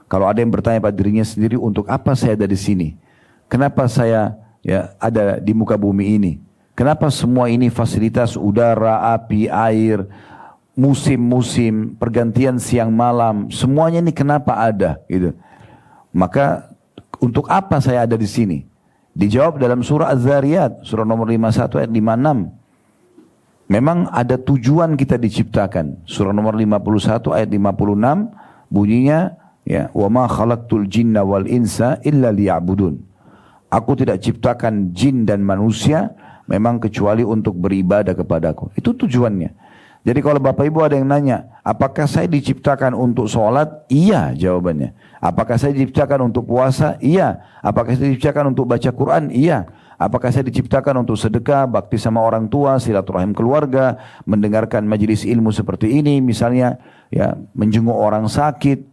Kalau ada yang bertanya pada dirinya sendiri, untuk apa saya ada di sini? Kenapa saya ada di muka bumi ini? Kenapa semua ini fasilitas udara, api, air, musim-musim, pergantian siang malam, semuanya ini kenapa ada? Gitu. Maka untuk apa saya ada di sini? Dijawab dalam surah Az-Zariyat, surah nomor 51 ayat 56. Memang ada tujuan kita diciptakan. Surah nomor 51 ayat 56 bunyinya, ya, wa ma khalaqtul jinna wal insa illa liya'budun. Aku tidak ciptakan jin dan manusia memang kecuali untuk beribadah kepadaku. Itu tujuannya. Jadi kalau Bapak Ibu ada yang nanya, apakah saya diciptakan untuk sholat? Iya jawabannya. Apakah saya diciptakan untuk puasa? Iya. Apakah saya diciptakan untuk baca Quran? Iya. Apakah saya diciptakan untuk sedekah, bakti sama orang tua, silaturahim keluarga, mendengarkan majelis ilmu seperti ini, misalnya ya menjenguk orang sakit,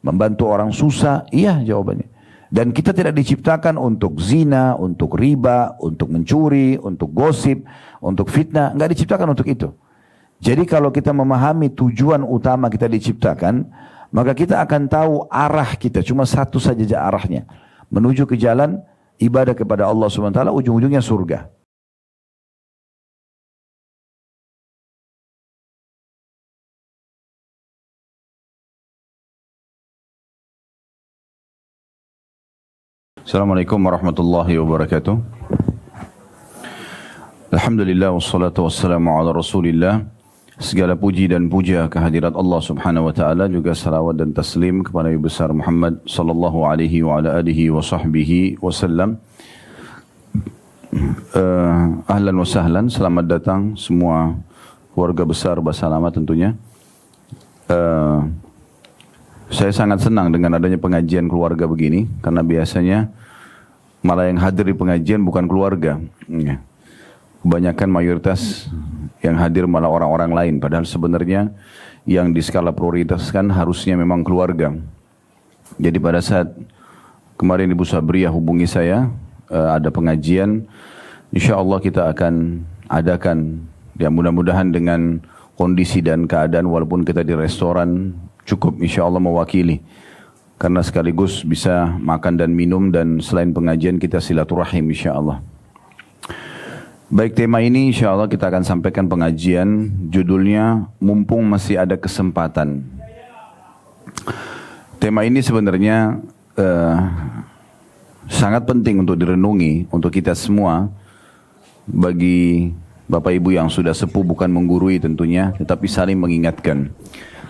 membantu orang susah? Iya jawabannya. Dan kita tidak diciptakan untuk zina, untuk riba, untuk mencuri, untuk gosip, untuk fitnah. Enggak diciptakan untuk itu. Jadi kalau kita memahami tujuan utama kita diciptakan, maka kita akan tahu arah kita. Cuma satu saja arahnya. Menuju ke jalan ibadah kepada Allah SWT, ujung-ujungnya surga. Assalamualaikum warahmatullahi wabarakatuh. Alhamdulillah wassalatu wassalamu ala rasulillah. Segala puji dan puja kehadirat Allah Subhanahu wa taala, juga salawat dan taslim kepada Nabi besar Muhammad sallallahu alaihi wa ala alihi wa sahbihi wasallam. Ahlan wa sahlan, selamat datang semua keluarga besar Bahasa Lama tentunya. Saya sangat senang dengan adanya pengajian keluarga begini, karena biasanya malah yang hadir di pengajian bukan keluarga. Kebanyakan mayoritas yang hadir malah orang-orang lain, padahal sebenarnya yang di skala prioritas kan harusnya memang keluarga. Jadi pada saat kemarin Ibu Sabriyah hubungi saya, ada pengajian, insya Allah kita akan adakan, ya mudah-mudahan dengan kondisi dan keadaan, walaupun kita di restoran cukup insya Allah mewakili, karena sekaligus bisa makan dan minum, dan selain pengajian kita silaturahim insya Allah. Baik, tema ini insya Allah kita akan sampaikan pengajian, judulnya Mumpung Masih Ada Kesempatan. Tema ini sebenarnya sangat penting untuk direnungi, untuk kita semua, bagi Bapak Ibu yang sudah sepuh, bukan menggurui tentunya, tetapi saling mengingatkan.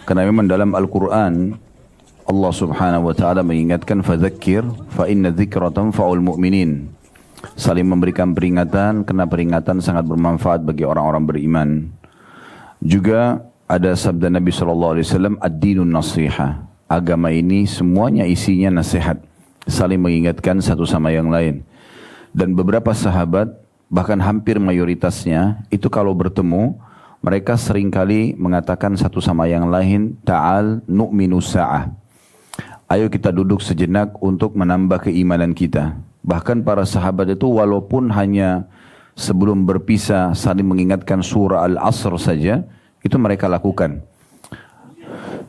Karena memang dalam Al-Quran, Allah Subhanahu wa ta'ala mengingatkan, fadzakir fa inna dzikra tanfa'ul mu'minin. Saling memberikan peringatan, karena peringatan sangat bermanfaat bagi orang-orang beriman. Juga ada sabda Nabi SAW, ad-dinun nasihah. Agama ini semuanya isinya nasihat, saling mengingatkan satu sama yang lain. Dan beberapa sahabat, bahkan hampir mayoritasnya, itu kalau bertemu, mereka seringkali mengatakan satu sama yang lain, ta'al nu'minu sa'ah. Ayo kita duduk sejenak untuk menambah keimanan kita. Bahkan para sahabat itu walaupun hanya sebelum berpisah saling mengingatkan surah Al-Asr saja, itu mereka lakukan.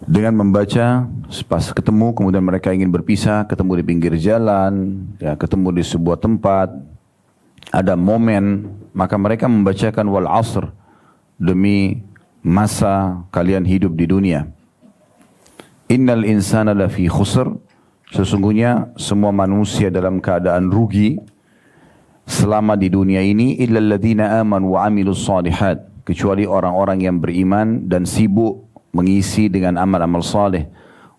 Dengan membaca, pas ketemu kemudian mereka ingin berpisah, ketemu di pinggir jalan, ya, ketemu di sebuah tempat, ada momen, maka mereka membacakan wal asr, demi masa kalian hidup di dunia. Innal insana lafi khusr, sesungguhnya semua manusia dalam keadaan rugi selama di dunia ini, illal ladzina amanu wa amilus shalihat, kecuali orang-orang yang beriman dan sibuk mengisi dengan amal-amal saleh,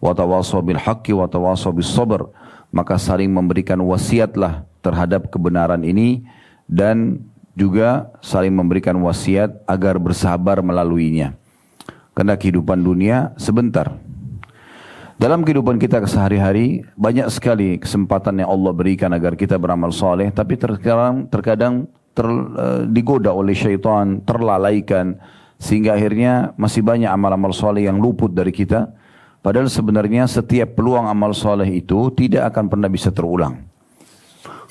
wa tawasaw bil haqqi wa tawasaw bis sabr, maka saling memberikan wasiatlah terhadap kebenaran ini dan juga saling memberikan wasiat agar bersabar melaluinya. Karena kehidupan dunia sebentar. Dalam kehidupan kita sehari-hari banyak sekali kesempatan yang Allah berikan agar kita beramal saleh, tapi terkadang digoda oleh syaitan, terlalaikan, sehingga akhirnya masih banyak amal-amal saleh yang luput dari kita. Padahal sebenarnya setiap peluang amal saleh itu tidak akan pernah bisa terulang.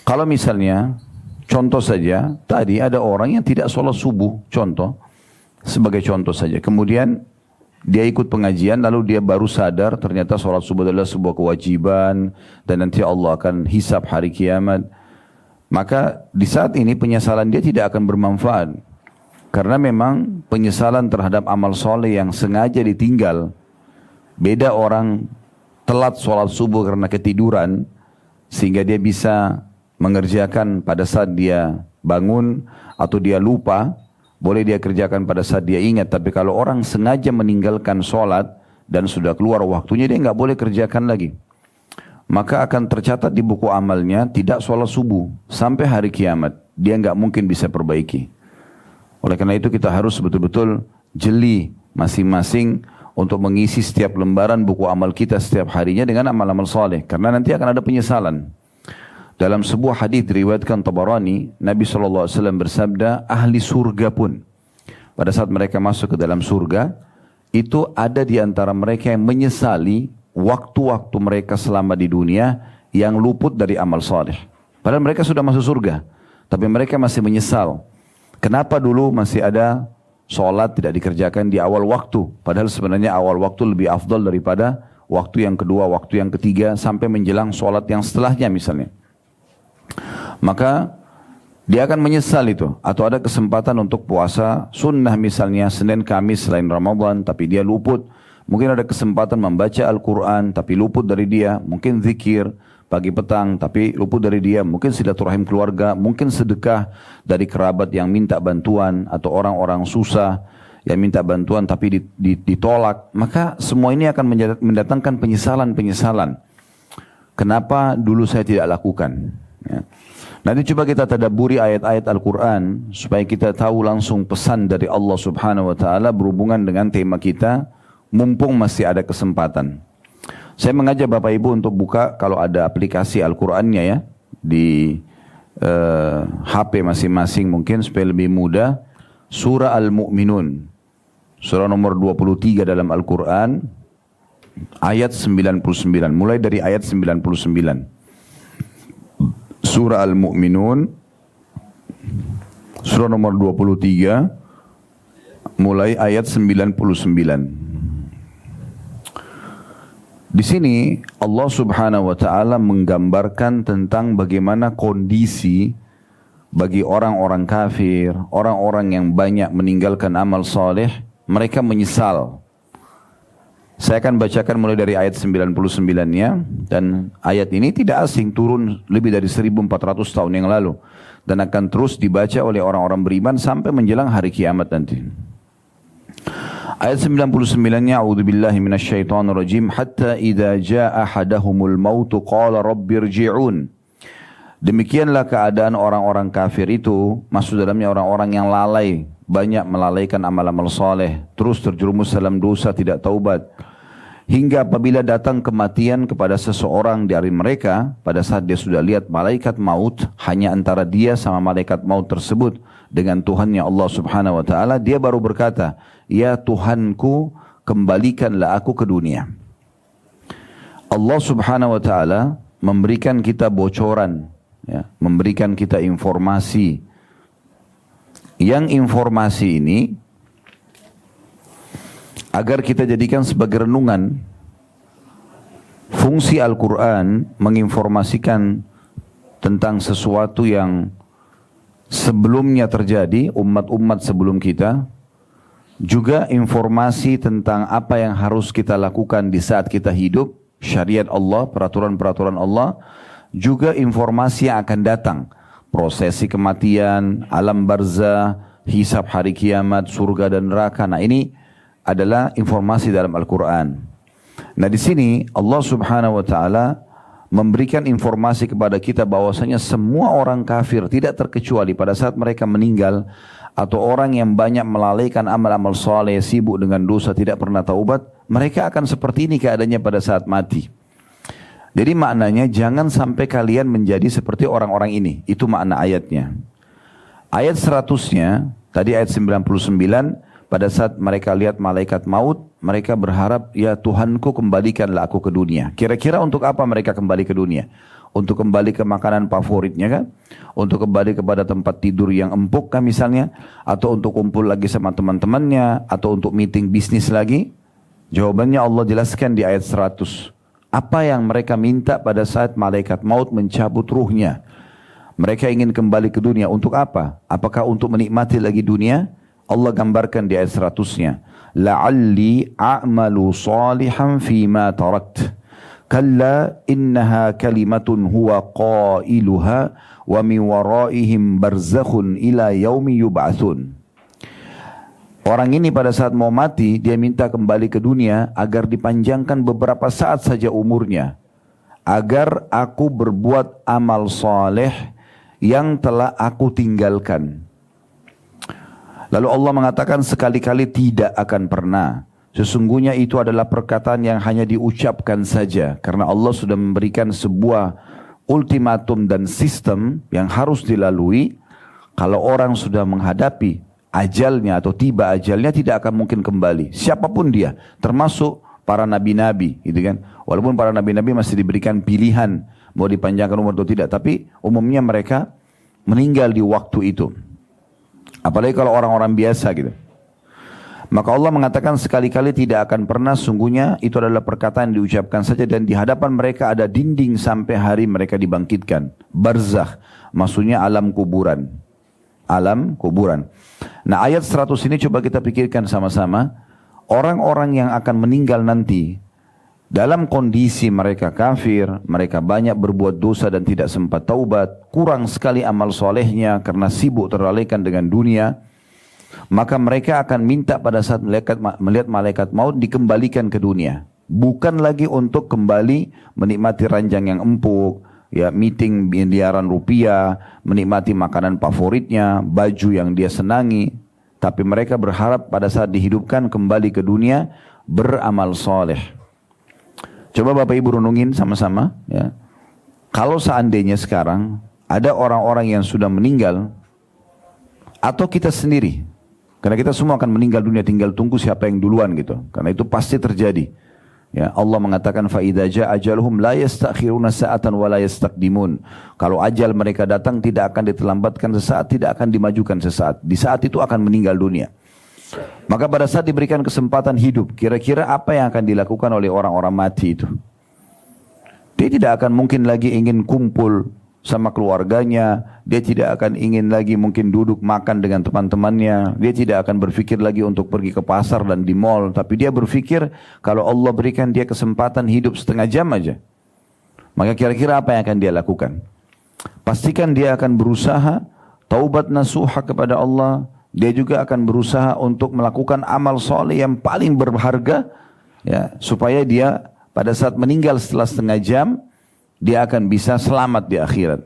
Kalau misalnya, contoh saja, tadi ada orang yang tidak sholat subuh, contoh, sebagai contoh saja. Kemudian dia ikut pengajian lalu dia baru sadar ternyata sholat subuh adalah sebuah kewajiban dan nanti Allah akan hisab hari kiamat. Maka di saat ini penyesalan dia tidak akan bermanfaat. Karena memang penyesalan terhadap amal soleh yang sengaja ditinggal. Beda orang telat sholat subuh karena ketiduran sehingga dia bisa mengerjakan pada saat dia bangun atau dia lupa. Boleh dia kerjakan pada saat dia ingat, tapi kalau orang sengaja meninggalkan sholat dan sudah keluar waktunya, dia nggak boleh kerjakan lagi. Maka akan tercatat di buku amalnya tidak sholat subuh sampai hari kiamat. Dia nggak mungkin bisa perbaiki. Oleh karena itu kita harus betul-betul jeli masing-masing untuk mengisi setiap lembaran buku amal kita setiap harinya dengan amal-amal soleh. Karena nanti akan ada penyesalan. Dalam sebuah hadis diriwayatkan Tabarani, Nabi SAW bersabda, ahli surga pun pada saat mereka masuk ke dalam surga, itu ada di antara mereka yang menyesali waktu-waktu mereka selama di dunia yang luput dari amal saleh. Padahal mereka sudah masuk surga, tapi mereka masih menyesal. Kenapa dulu masih ada sholat tidak dikerjakan di awal waktu? Padahal sebenarnya awal waktu lebih afdal daripada waktu yang kedua, waktu yang ketiga, sampai menjelang sholat yang setelahnya misalnya. Maka dia akan menyesal itu. Atau ada kesempatan untuk puasa sunnah misalnya Senin Kamis selain Ramadan, tapi dia luput. Mungkin ada kesempatan membaca Al-Quran tapi luput dari dia. Mungkin zikir pagi petang tapi luput dari dia. Mungkin silaturahim keluarga, mungkin sedekah dari kerabat yang minta bantuan, atau orang-orang susah yang minta bantuan tapi ditolak. Maka semua ini akan mendatangkan penyesalan-penyesalan. Kenapa dulu saya tidak lakukan? Ya. Nanti coba kita tadabburi ayat-ayat Al-Quran supaya kita tahu langsung pesan dari Allah Subhanahu Wa Taala berhubungan dengan tema kita, mumpung masih ada kesempatan. Saya mengajak Bapak Ibu untuk buka kalau ada aplikasi Al-Qurannya ya di HP masing-masing mungkin supaya lebih mudah. Surah Al-Mu'minun, surah nomor 23 dalam Al-Quran, ayat 99, mulai dari ayat 99. Surah Al-Mu'minun, surah nomor 23, mulai ayat 99. Di sini Allah Subhanahu wa taala menggambarkan tentang bagaimana kondisi bagi orang-orang kafir, orang-orang yang banyak meninggalkan amal saleh, mereka menyesal. Saya akan bacakan mulai dari ayat 99-nya, dan ayat ini tidak asing, turun lebih dari 1400 tahun yang lalu dan akan terus dibaca oleh orang-orang beriman sampai menjelang hari kiamat nanti. Ayat 99-nya, a'udzubillahi minasyaitonirrajim, hatta idza jaa ahadahumul maut qala rabbirji'un. Demikianlah keadaan orang-orang kafir itu, maksud dalamnya orang-orang yang lalai, banyak melalaikan amal-amal saleh, terus terjerumus dalam dosa, tidak taubat. Hingga apabila datang kematian kepada seseorang dari mereka, pada saat dia sudah lihat malaikat maut, hanya antara dia sama malaikat maut tersebut dengan Tuhannya Allah Subhanahu Wa Taala, dia baru berkata, ya Tuhanku, kembalikanlah aku ke dunia. Allah Subhanahu Wa Taala memberikan kita bocoran, ya, memberikan kita informasi. Yang informasi ini agar kita jadikan sebagai renungan. Fungsi Al-Quran menginformasikan tentang sesuatu yang sebelumnya terjadi, umat-umat sebelum kita. Juga informasi tentang apa yang harus kita lakukan di saat kita hidup, syariat Allah, peraturan-peraturan Allah. Juga informasi yang akan datang, prosesi kematian, alam barzah, hisab hari kiamat, surga dan neraka. Nah ini adalah informasi dalam Al-Quran. Nah di sini Allah Subhanahu Wa Taala memberikan informasi kepada kita bahwasanya semua orang kafir tidak terkecuali pada saat mereka meninggal, atau orang yang banyak melalaikan amal-amal saleh, sibuk dengan dosa, tidak pernah taubat, mereka akan seperti ini keadaannya pada saat mati. Jadi maknanya jangan sampai kalian menjadi seperti orang-orang ini. Itu makna ayatnya. Ayat 100-nya, tadi ayat 99, pada saat mereka lihat malaikat maut, mereka berharap, ya Tuhanku kembalikanlah aku ke dunia. Kira-kira untuk apa mereka kembali ke dunia? Untuk kembali ke makanan favoritnya kan? Untuk kembali kepada tempat tidur yang empuk kan misalnya? Atau untuk kumpul lagi sama teman-temannya? Atau untuk meeting bisnis lagi? Jawabannya Allah jelaskan di ayat 100. Apa yang mereka minta pada saat malaikat maut mencabut ruhnya? Mereka ingin kembali ke dunia. Untuk apa? Apakah untuk menikmati lagi dunia? Allah gambarkan di ayat 100-nya. La'alli a'malu salihan fima tarakt. Kalla innaha kalimatun huwa qailuha wa min waraihim barzakhun ila yaumi yub'atsun. Orang ini pada saat mau mati, dia minta kembali ke dunia agar dipanjangkan beberapa saat saja umurnya. Agar aku berbuat amal soleh yang telah aku tinggalkan. Lalu Allah mengatakan sekali-kali tidak akan pernah. Sesungguhnya itu adalah perkataan yang hanya diucapkan saja. Karena Allah sudah memberikan sebuah ultimatum dan sistem yang harus dilalui. Kalau orang sudah menghadapi ajalnya atau tiba ajalnya, tidak akan mungkin kembali. Siapapun dia, termasuk para nabi-nabi, gitu kan. Walaupun para nabi-nabi masih diberikan pilihan mau dipanjangkan umur atau tidak, tapi umumnya mereka meninggal di waktu itu. Apalagi kalau orang-orang biasa gitu. Maka Allah mengatakan sekali-kali tidak akan pernah, sungguhnya itu adalah perkataan yang diucapkan saja, dan di hadapan mereka ada dinding sampai hari mereka dibangkitkan. Barzakh, maksudnya alam kuburan. Alam kuburan. Nah, ayat 100 ini coba kita pikirkan sama-sama. Orang-orang yang akan meninggal nanti dalam kondisi mereka kafir, mereka banyak berbuat dosa dan tidak sempat taubat, kurang sekali amal solehnya karena sibuk terlalaikan dengan dunia, maka mereka akan minta pada saat melihat malaikat maut dikembalikan ke dunia. Bukan lagi untuk kembali menikmati ranjang yang empuk, ya, meeting miliaran rupiah, menikmati makanan favoritnya, baju yang dia senangi. Tapi mereka berharap pada saat dihidupkan kembali ke dunia beramal soleh. Coba Bapak Ibu renungin sama-sama, ya. Kalau seandainya sekarang ada orang-orang yang sudah meninggal, atau kita sendiri, karena kita semua akan meninggal dunia, tinggal tunggu siapa yang duluan gitu. Karena itu pasti terjadi. Ya, Allah mengatakan فَإِذَا جَاءَ أَجَلُهُمْ لَا يَسْتَأْخِرُونَ سَاعَةً وَلَا يَسْتَقْدِمُونَ. Kalau ajal mereka datang tidak akan diterlambatkan sesaat, tidak akan dimajukan sesaat. Di saat itu akan meninggal dunia. Maka pada saat diberikan kesempatan hidup, kira-kira apa yang akan dilakukan oleh orang-orang mati itu? Dia tidak akan mungkin lagi ingin kumpul sama keluarganya, dia tidak akan ingin lagi mungkin duduk makan dengan teman-temannya, dia tidak akan berpikir lagi untuk pergi ke pasar dan di mall, tapi dia berpikir kalau Allah berikan dia kesempatan hidup setengah jam aja, maka kira-kira apa yang akan dia lakukan? Pastikan dia akan berusaha taubat nasuha kepada Allah, dia juga akan berusaha untuk melakukan amal soleh yang paling berharga, ya, supaya dia pada saat meninggal setelah setengah jam, dia akan bisa selamat di akhirat.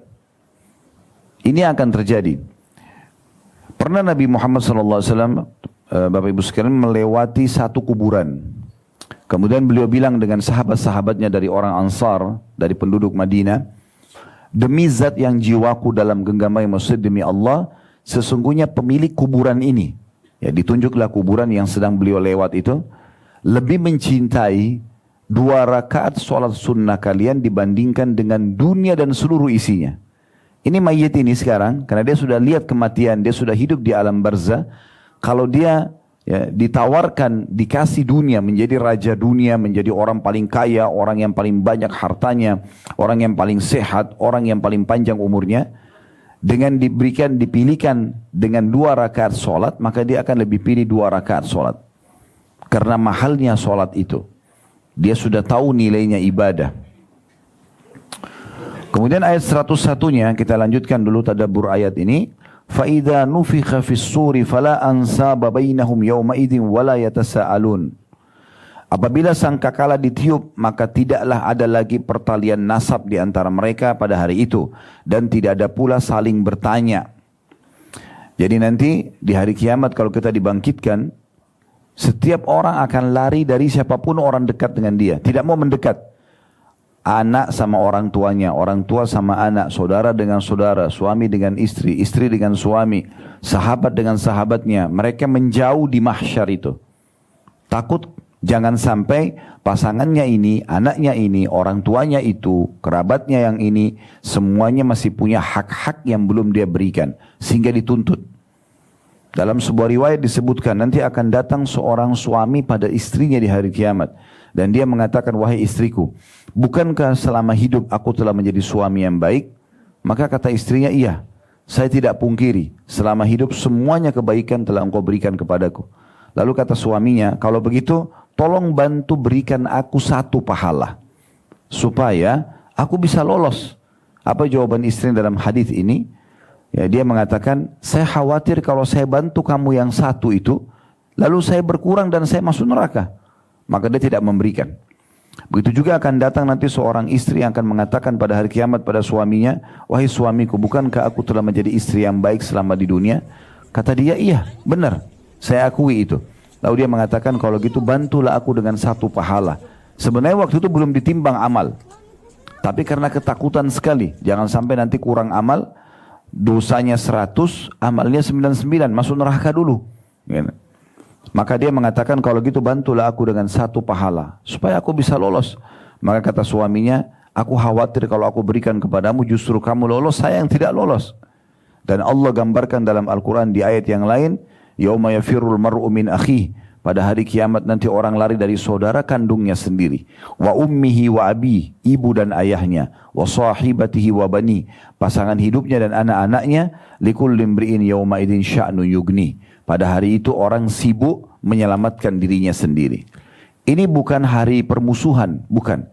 Ini akan terjadi. Pernah Nabi Muhammad SAW, Bapak Ibu sekalian, melewati satu kuburan. Kemudian beliau bilang dengan sahabat-sahabatnya dari orang Ansar, dari penduduk Madinah, demi zat yang jiwaku dalam genggamai masjid, demi Allah, sesungguhnya pemilik kuburan ini, ya, ditunjuklah kuburan yang sedang beliau lewat itu, lebih mencintai 2 rakaat sholat sunnah kalian dibandingkan dengan dunia dan seluruh isinya. Ini mayit ini sekarang, karena dia sudah lihat kematian, dia sudah hidup di alam barzah. Kalau dia, ya, ditawarkan, dikasih dunia, menjadi raja dunia, menjadi orang paling kaya, orang yang paling banyak hartanya, orang yang paling sehat, orang yang paling panjang umurnya, dengan dipilihkan dengan 2 rakaat sholat, maka dia akan lebih pilih 2 rakaat sholat. Karena mahalnya sholat itu. Dia sudah tahu nilainya ibadah. Kemudian ayat 101-nya kita lanjutkan dulu tadabbur ayat ini. فَإِذَا نُفِخَ فِي الصُّورِ فَلَا أَنْسَابَ بَيْنَهُمْ يَوْمَئِذٍ وَلَا يَتَسَاءَلُونَ. Apabila sangkakala ditiup, maka tidaklah ada lagi pertalian nasab di antara mereka pada hari itu, dan tidak ada pula saling bertanya. Jadi nanti di hari kiamat kalau kita dibangkitkan, setiap orang akan lari dari siapapun orang dekat dengan dia. Tidak mau mendekat. Anak sama orang tuanya, orang tua sama anak, saudara dengan saudara, suami dengan istri, istri dengan suami, sahabat dengan sahabatnya. Mereka menjauh di mahsyar itu. Takut jangan sampai pasangannya ini, anaknya ini, orang tuanya itu, kerabatnya yang ini, semuanya masih punya hak-hak yang belum dia berikan. Sehingga dituntut. Dalam sebuah riwayat disebutkan nanti akan datang seorang suami pada istrinya di hari kiamat. Dan dia mengatakan, wahai istriku, bukankah selama hidup aku telah menjadi suami yang baik? Maka kata istrinya, iya, saya tidak pungkiri, selama hidup semuanya kebaikan telah engkau berikan kepadaku. Lalu kata suaminya, kalau begitu tolong bantu berikan aku satu pahala, supaya aku bisa lolos. Apa jawaban istri dalam hadis ini? Ya, dia mengatakan, saya khawatir kalau saya bantu kamu yang satu itu, lalu saya berkurang dan saya masuk neraka. Maka dia tidak memberikan. Begitu juga akan datang nanti seorang istri yang akan mengatakan pada hari kiamat pada suaminya, wahai suamiku, bukankah aku telah menjadi istri yang baik selama di dunia? Kata dia, iya, benar, saya akui itu. Lalu dia mengatakan, kalau gitu bantulah aku dengan satu pahala. Sebenarnya waktu itu belum ditimbang amal. Tapi karena ketakutan sekali, jangan sampai nanti kurang amal, dosanya 100, amalnya 99, masuk neraka dulu. Maka dia mengatakan, kalau gitu bantulah aku dengan satu pahala, supaya aku bisa lolos. Maka kata suaminya, aku khawatir kalau aku berikan kepadamu justru kamu lolos, saya yang tidak lolos. Dan Allah gambarkan dalam Al-Quran di ayat yang lain, yauma yafirul mar'u min akhihi, pada hari kiamat nanti orang lari dari saudara kandungnya sendiri. Wa ummihi wa abi, ibu dan ayahnya. Wa sahibatihi wa bani, pasangan hidupnya dan anak-anaknya. Likulli imri'in yawma idin sya'nu yugni. Pada hari itu orang sibuk menyelamatkan dirinya sendiri. Ini bukan hari permusuhan, bukan.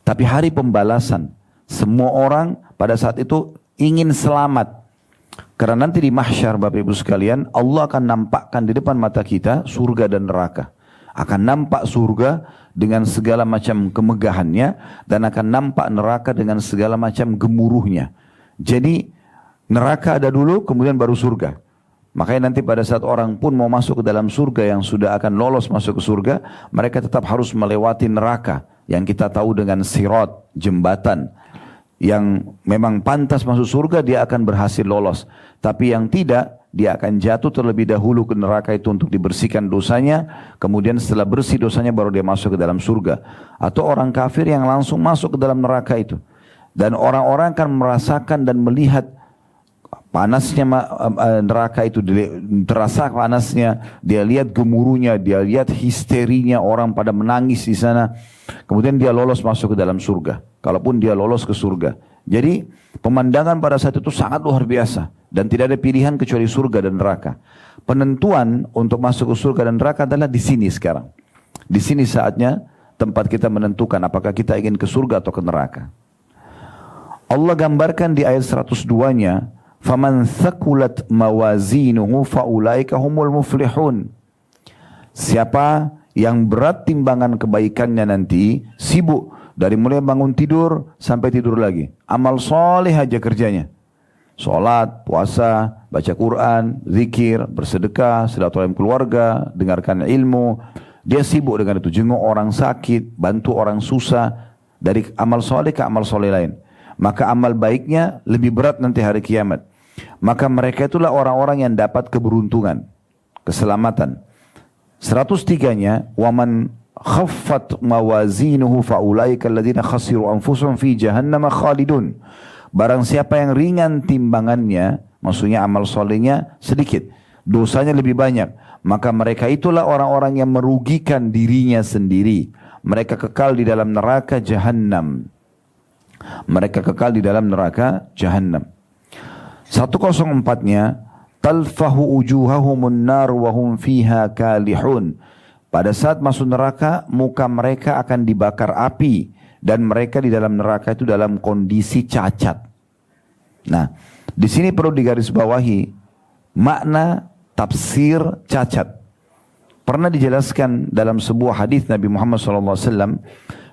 Tapi hari pembalasan. Semua orang pada saat itu ingin selamat. Karena nanti di mahsyar Bapak Ibu sekalian, Allah akan nampakkan di depan mata kita surga dan neraka. Akan nampak surga dengan segala macam kemegahannya, dan akan nampak neraka dengan segala macam gemuruhnya. Jadi neraka ada dulu, kemudian baru surga. Makanya nanti pada saat orang pun mau masuk ke dalam surga, yang sudah akan lolos masuk ke surga, mereka tetap harus melewati neraka, yang kita tahu dengan sirat, jembatan. Yang memang pantas masuk surga, dia akan berhasil lolos. Tapi yang tidak, dia akan jatuh terlebih dahulu ke neraka itu untuk dibersihkan dosanya. Kemudian setelah bersih dosanya baru dia masuk ke dalam surga. Atau orang kafir yang langsung masuk ke dalam neraka itu. Dan orang-orang akan merasakan dan melihat panasnya neraka itu, terasa panasnya, dia lihat gemuruhnya, dia lihat histerinya, orang pada menangis di sana. Kemudian dia lolos masuk ke dalam surga. Kalaupun dia lolos ke surga. Jadi pemandangan pada saat itu sangat luar biasa. Dan tidak ada pilihan kecuali surga dan neraka. Penentuan untuk masuk ke surga dan neraka adalah di sini sekarang. Di sini saatnya tempat kita menentukan apakah kita ingin ke surga atau ke neraka. Allah gambarkan di ayat 102-nya, "Faman thaqulat mawazinuhu faulaika humul muflihun." Siapa yang berat timbangan kebaikannya nanti, sibuk dari mulai bangun tidur sampai tidur lagi, amal soleh aja kerjanya. Sholat, puasa, baca Quran, zikir, bersedekah, silaturahim keluarga, dengarkan ilmu. Dia sibuk dengan itu, jenguk orang sakit, bantu orang susah, dari amal soleh ke amal soleh lain. Maka amal baiknya lebih berat nanti hari kiamat. Maka mereka itulah orang-orang yang dapat keberuntungan, keselamatan. 103-nya, waman khaffat mawazinuhu faulaika alladziina khasiru anfusahum fi jahannam khalidun. Barang siapa yang ringan timbangannya, maksudnya amal solehnya sedikit, dosanya lebih banyak, maka mereka itulah orang-orang yang merugikan dirinya sendiri. Mereka kekal di dalam neraka Jahannam. Mereka kekal di dalam neraka Jahannam. 104-nya, talfahu ujuhahumun nar wa hum fiha kalihun. Pada saat masuk neraka, muka mereka akan dibakar api, dan mereka di dalam neraka itu dalam kondisi cacat. Nah, di sini perlu digarisbawahi makna tafsir cacat. Pernah dijelaskan dalam sebuah hadis Nabi Muhammad SAW.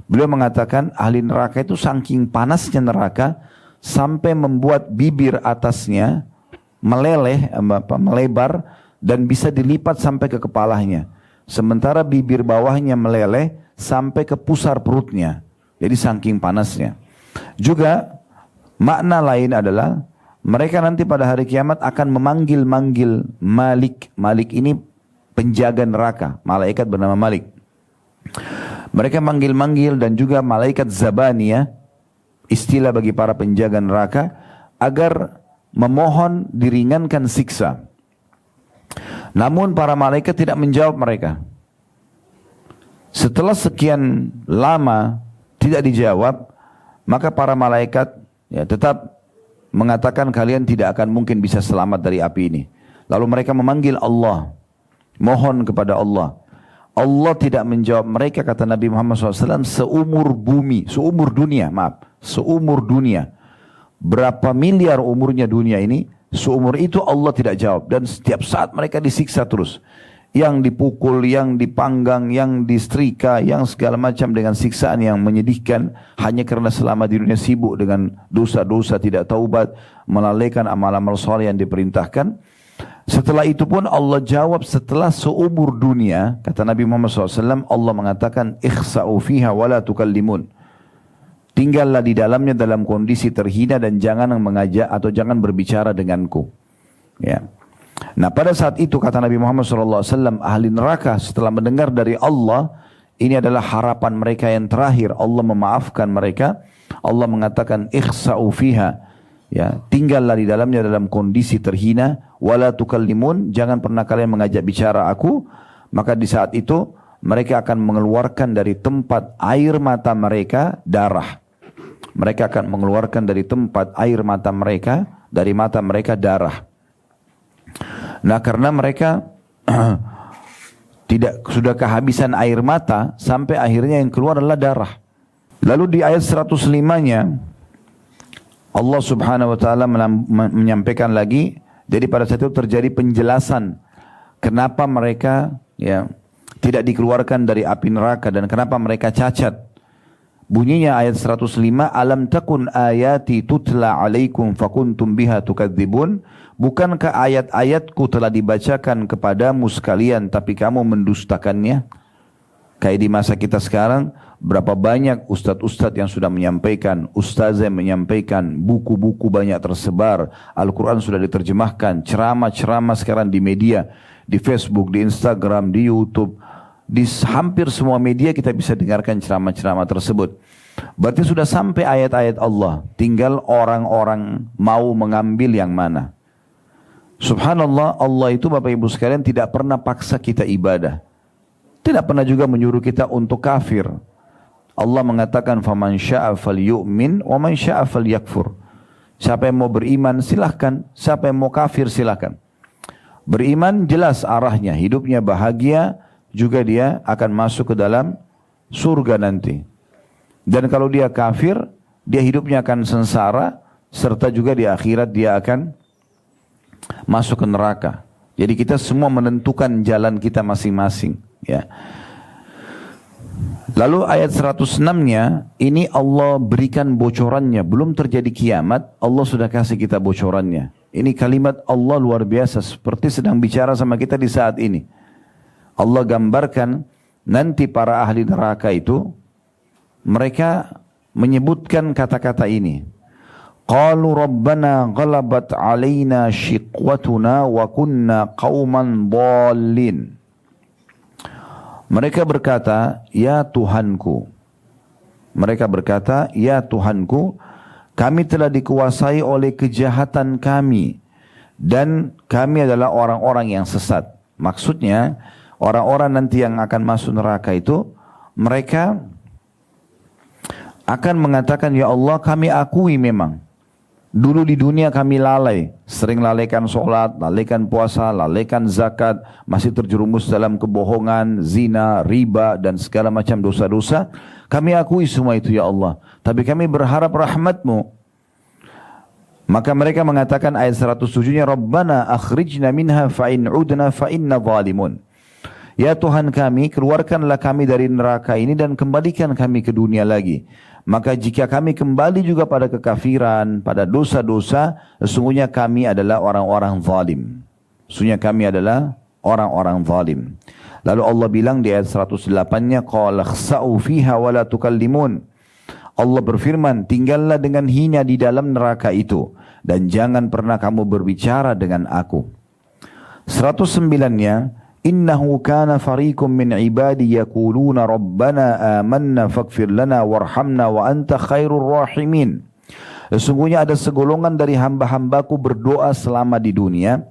Beliau mengatakan ahli neraka itu saking panasnya neraka sampai membuat bibir atasnya meleleh, melebar, dan bisa dilipat sampai ke kepalanya. Sementara bibir bawahnya meleleh sampai ke pusar perutnya. Jadi saking panasnya. Juga makna lain adalah mereka nanti pada hari kiamat akan memanggil-manggil Malik. Malik ini penjaga neraka, malaikat bernama Malik. Mereka manggil-manggil, dan juga malaikat Zabaniyah, istilah bagi para penjaga neraka, agar memohon diringankan siksa. Namun para malaikat tidak menjawab mereka. Setelah sekian lama tidak dijawab, maka para malaikat tetap mengatakan kalian tidak akan mungkin bisa selamat dari api ini. Lalu mereka memanggil Allah, mohon kepada Allah. Allah tidak menjawab mereka, kata Nabi Muhammad SAW, seumur dunia. Berapa miliar umurnya dunia ini, seumur itu Allah tidak jawab. Dan setiap saat mereka disiksa terus. Yang dipukul, yang dipanggang, yang disetrika, yang segala macam dengan siksaan yang menyedihkan. Hanya karena selama di dunia sibuk dengan dosa-dosa, tidak taubat, melalaikan amal-amal soleh yang diperintahkan. Setelah itu pun Allah jawab setelah seumur dunia. Kata Nabi Muhammad SAW, Allah mengatakan, ikhsa'u fiha wa la tukallimun. Tinggallah di dalamnya dalam kondisi terhina dan jangan mengajak atau jangan berbicara denganku. Ya. Nah pada saat itu kata Nabi Muhammad SAW, ahli neraka setelah mendengar dari Allah, ini adalah harapan mereka yang terakhir. Allah memaafkan mereka. Allah mengatakan, ikhsa'u fiha. Ya, tinggallah di dalamnya dalam kondisi terhina, wala tukallimun, jangan pernah kalian mengajak bicara aku. Maka di saat itu mereka akan mengeluarkan dari tempat air mata mereka darah. Mereka akan mengeluarkan dari tempat air mata mereka, dari mata mereka darah. Nah karena mereka sudah kehabisan air mata, sampai akhirnya yang keluar adalah darah. Lalu di ayat 105-nya Allah subhanahu wa ta'ala menyampaikan lagi. Jadi pada saat itu terjadi penjelasan kenapa mereka tidak dikeluarkan dari api neraka dan kenapa mereka cacat. Bunyinya ayat 105, alam takun ayati tutla alaikum fakuntum biha tukadzibun. Bukankah ayat-ayatku telah dibacakan kepadamu sekalian tapi kamu mendustakannya? Kayak di masa kita sekarang, berapa banyak ustadz-ustadz yang sudah menyampaikan, ustazah yang menyampaikan, buku-buku banyak tersebar, Al-Quran sudah diterjemahkan, ceramah-ceramah sekarang di media, di Facebook, di Instagram, di YouTube, di hampir semua media kita bisa dengarkan ceramah-ceramah tersebut. Berarti sudah sampai ayat-ayat Allah, tinggal orang-orang mau mengambil yang mana. Subhanallah, Allah itu Bapak Ibu sekalian tidak pernah paksa kita ibadah. Tidak pernah juga menyuruh kita untuk kafir. Allah mengatakan faman syaa'a falyu'min wa man syaa'a falyakfur. Siapa yang mau beriman silahkan, siapa yang mau kafir silahkan. Beriman jelas arahnya, hidupnya bahagia, juga dia akan masuk ke dalam surga nanti. Dan kalau dia kafir, dia hidupnya akan sengsara, serta juga di akhirat dia akan masuk ke neraka. Jadi kita semua menentukan jalan kita masing-masing. Ya. Lalu ayat 106-nya ini Allah berikan bocorannya. Belum terjadi kiamat, Allah sudah kasih kita bocorannya. Ini kalimat Allah luar biasa, seperti sedang bicara sama kita di saat ini. Allah gambarkan nanti para ahli neraka itu, mereka menyebutkan kata-kata ini. Qalu rabbana ghalabat alaina shiqwatuna wa kunna qauman dhalin. Mereka berkata, ya Tuhanku. Mereka berkata, ya Tuhanku, kami telah dikuasai oleh kejahatan kami. Dan kami adalah orang-orang yang sesat. Maksudnya, orang-orang nanti yang akan masuk neraka itu, mereka akan mengatakan, ya Allah kami akui memang. Dulu di dunia kami lalai, sering lalaikan sholat, lalaikan puasa, lalaikan zakat, masih terjerumus dalam kebohongan, zina, riba dan segala macam dosa-dosa. Kami akui semua itu ya Allah, tapi kami berharap rahmat-Mu. Maka mereka mengatakan ayat 107-nya, Rabbana akhrijna minha fa'in udna fa'inna zalimun. Ya Tuhan kami, keluarkanlah kami dari neraka ini dan kembalikan kami ke dunia lagi. Maka jika kami kembali juga pada kekafiran, pada dosa-dosa, sesungguhnya kami adalah orang-orang zalim. Sesungguhnya kami adalah orang-orang zalim. Lalu Allah bilang di ayat 108-nya, qala khsa'u fiha wa la tukallimun. Allah berfirman, tinggallah dengan hina di dalam neraka itu dan jangan pernah kamu berbicara dengan aku. 109-nya, innahu kana fariqum min ibadi yaquluna rabbana amanna faghfir lana warhamna wa anta khairur rahimin. Sesungguhnya ada segolongan dari hamba-hambaku berdoa selama di dunia.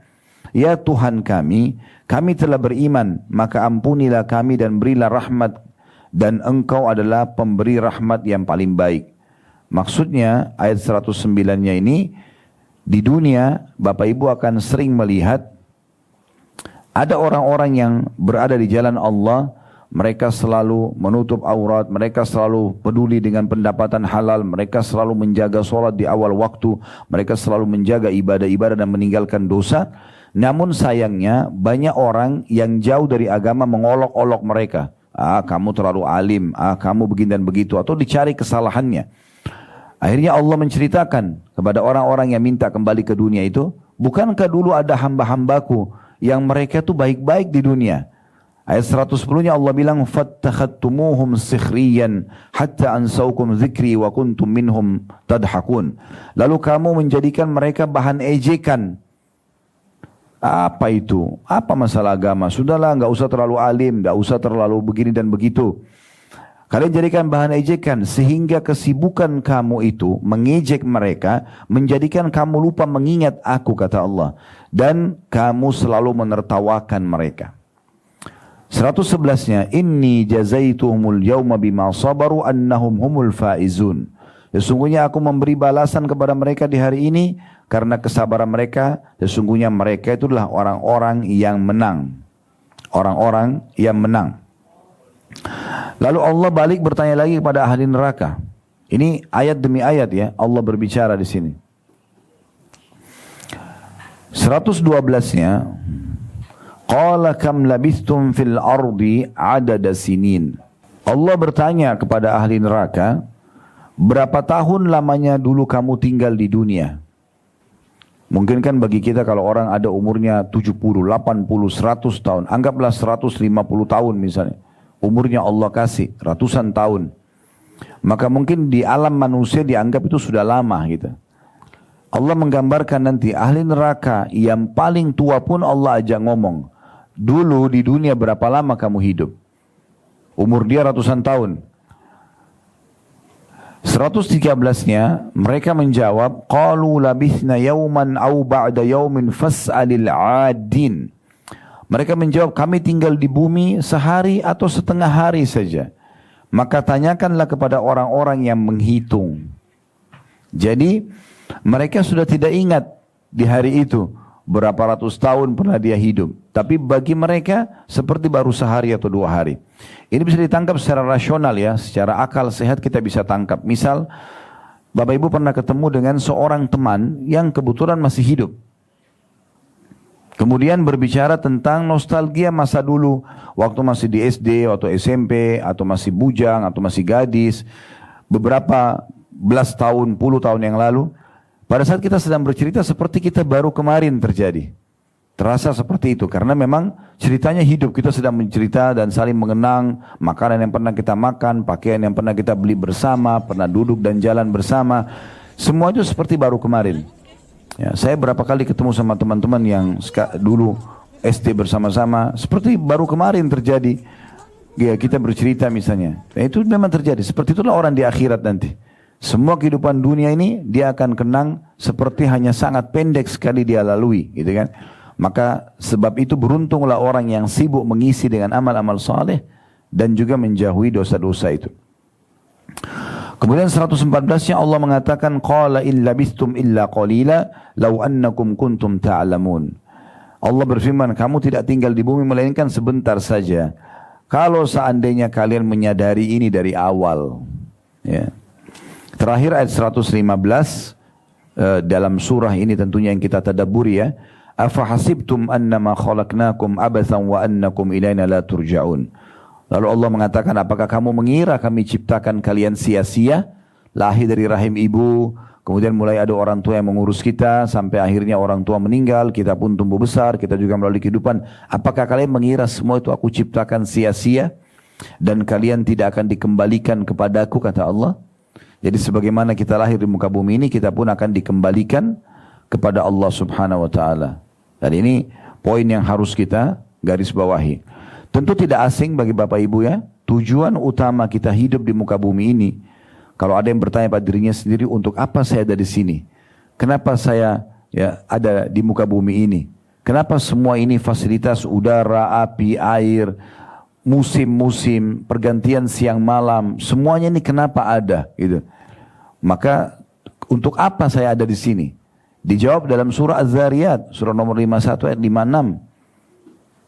Ya Tuhan kami telah beriman, maka ampunilah kami dan berilah rahmat, dan Engkau adalah pemberi rahmat yang paling baik. Maksudnya ayat 109-nya ini, di dunia Bapak Ibu akan sering melihat ada orang-orang yang berada di jalan Allah, mereka selalu menutup aurat, mereka selalu peduli dengan pendapatan halal, mereka selalu menjaga sholat di awal waktu, mereka selalu menjaga ibadah-ibadah dan meninggalkan dosa. Namun sayangnya banyak orang yang jauh dari agama mengolok-olok mereka. Kamu terlalu alim, kamu begini dan begitu, atau dicari kesalahannya. Akhirnya Allah menceritakan kepada orang-orang yang minta kembali ke dunia itu, bukankah dulu ada hamba-hambaku yang mereka itu baik-baik di dunia? Ayat 110-nya Allah bilang, "Fattakhadtumuhum sikhriyan hatta ansaukum dzikri wa kuntum minhum tadhakun." Lalu kamu menjadikan mereka bahan ejekan. Apa itu? Apa masalah agama? Sudahlah, enggak usah terlalu alim, enggak usah terlalu begini dan begitu. Kalian jadikan bahan ejekan sehingga kesibukan kamu itu mengejek mereka menjadikan kamu lupa mengingat aku, kata Allah, dan kamu selalu menertawakan mereka. 111-nya, inni jazaituhumul yawma bima sabaru annahum humul faizun. Sesungguhnya aku memberi balasan kepada mereka di hari ini karena kesabaran mereka. Sesungguhnya mereka itulah orang-orang yang menang. Orang-orang yang menang. Lalu Allah balik bertanya lagi kepada ahli neraka. Ini ayat demi ayat ya, Allah berbicara di sini. 112-nya, qala kam labithtum fil ardi adada sinin. Allah bertanya kepada ahli neraka, berapa tahun lamanya dulu kamu tinggal di dunia? Mungkin kan bagi kita kalau orang ada umurnya 70, 80, 100 tahun, anggaplah 150 tahun misalnya. Umurnya Allah kasih ratusan tahun. Maka mungkin di alam manusia dianggap itu sudah lama gitu. Allah menggambarkan nanti ahli neraka yang paling tua pun Allah ajak ngomong. Dulu di dunia berapa lama kamu hidup? Umur dia ratusan tahun. 113-nya mereka menjawab, qalu labithna yawman aw ba'da yawmin fas'alil 'adin. Mereka menjawab, kami tinggal di bumi sehari atau setengah hari saja. Maka tanyakanlah kepada orang-orang yang menghitung. Jadi mereka sudah tidak ingat di hari itu berapa ratus tahun pernah dia hidup. Tapi bagi mereka seperti baru sehari atau 2 hari. Ini bisa ditangkap secara rasional ya, secara akal sehat kita bisa tangkap. Misal Bapak Ibu pernah ketemu dengan seorang teman yang kebetulan masih hidup. Kemudian berbicara tentang nostalgia masa dulu, waktu masih di SD atau SMP, atau masih bujang, atau masih gadis, beberapa belas tahun, puluh tahun yang lalu. Pada saat kita sedang bercerita seperti kita baru kemarin terjadi. Terasa seperti itu, karena memang ceritanya hidup, kita sedang mencerita dan saling mengenang makanan yang pernah kita makan, pakaian yang pernah kita beli bersama, pernah duduk dan jalan bersama. Semua itu seperti baru kemarin. Ya, saya berapa kali ketemu sama teman-teman yang dulu SD bersama-sama, seperti baru kemarin terjadi. Ya, kita bercerita misalnya. Nah, itu memang terjadi. Seperti itulah orang di akhirat nanti. Semua kehidupan dunia ini dia akan kenang seperti hanya sangat pendek sekali dia lalui, gitu kan? Maka sebab itu beruntunglah orang yang sibuk mengisi dengan amal-amal saleh dan juga menjauhi dosa-dosa itu. Kemudian 114-nya Allah mengatakan, qala in labistum illa qalila law annakum kuntum ta'lamun. Allah berfirman, kamu tidak tinggal di bumi melainkan sebentar saja. Kalau seandainya kalian menyadari ini dari awal. Ya. Terakhir ayat 115 dalam surah ini tentunya yang kita tadabburi ya. Afa hasibtum annama khalaqnakum abathan wa annakum ilaina la turja'un. Lalu Allah mengatakan, apakah kamu mengira kami ciptakan kalian sia-sia? Lahir dari rahim ibu, kemudian mulai ada orang tua yang mengurus kita, sampai akhirnya orang tua meninggal, kita pun tumbuh besar, kita juga melalui kehidupan. Apakah kalian mengira semua itu aku ciptakan sia-sia? Dan kalian tidak akan dikembalikan kepadaku, kata Allah. Jadi sebagaimana kita lahir di muka bumi ini, kita pun akan dikembalikan kepada Allah subhanahu wa ta'ala. Dan ini poin yang harus kita garis bawahi. Tentu tidak asing bagi Bapak Ibu ya, tujuan utama kita hidup di muka bumi ini. Kalau ada yang bertanya pada dirinya sendiri, untuk apa saya ada di sini? Kenapa saya ya ada di muka bumi ini? Kenapa semua ini fasilitas udara, api, air, musim-musim, pergantian siang malam, semuanya ini kenapa ada? Gitu. Maka untuk apa saya ada di sini? Dijawab dalam surah Az-Zariyat, surah nomor 51 ayat 56.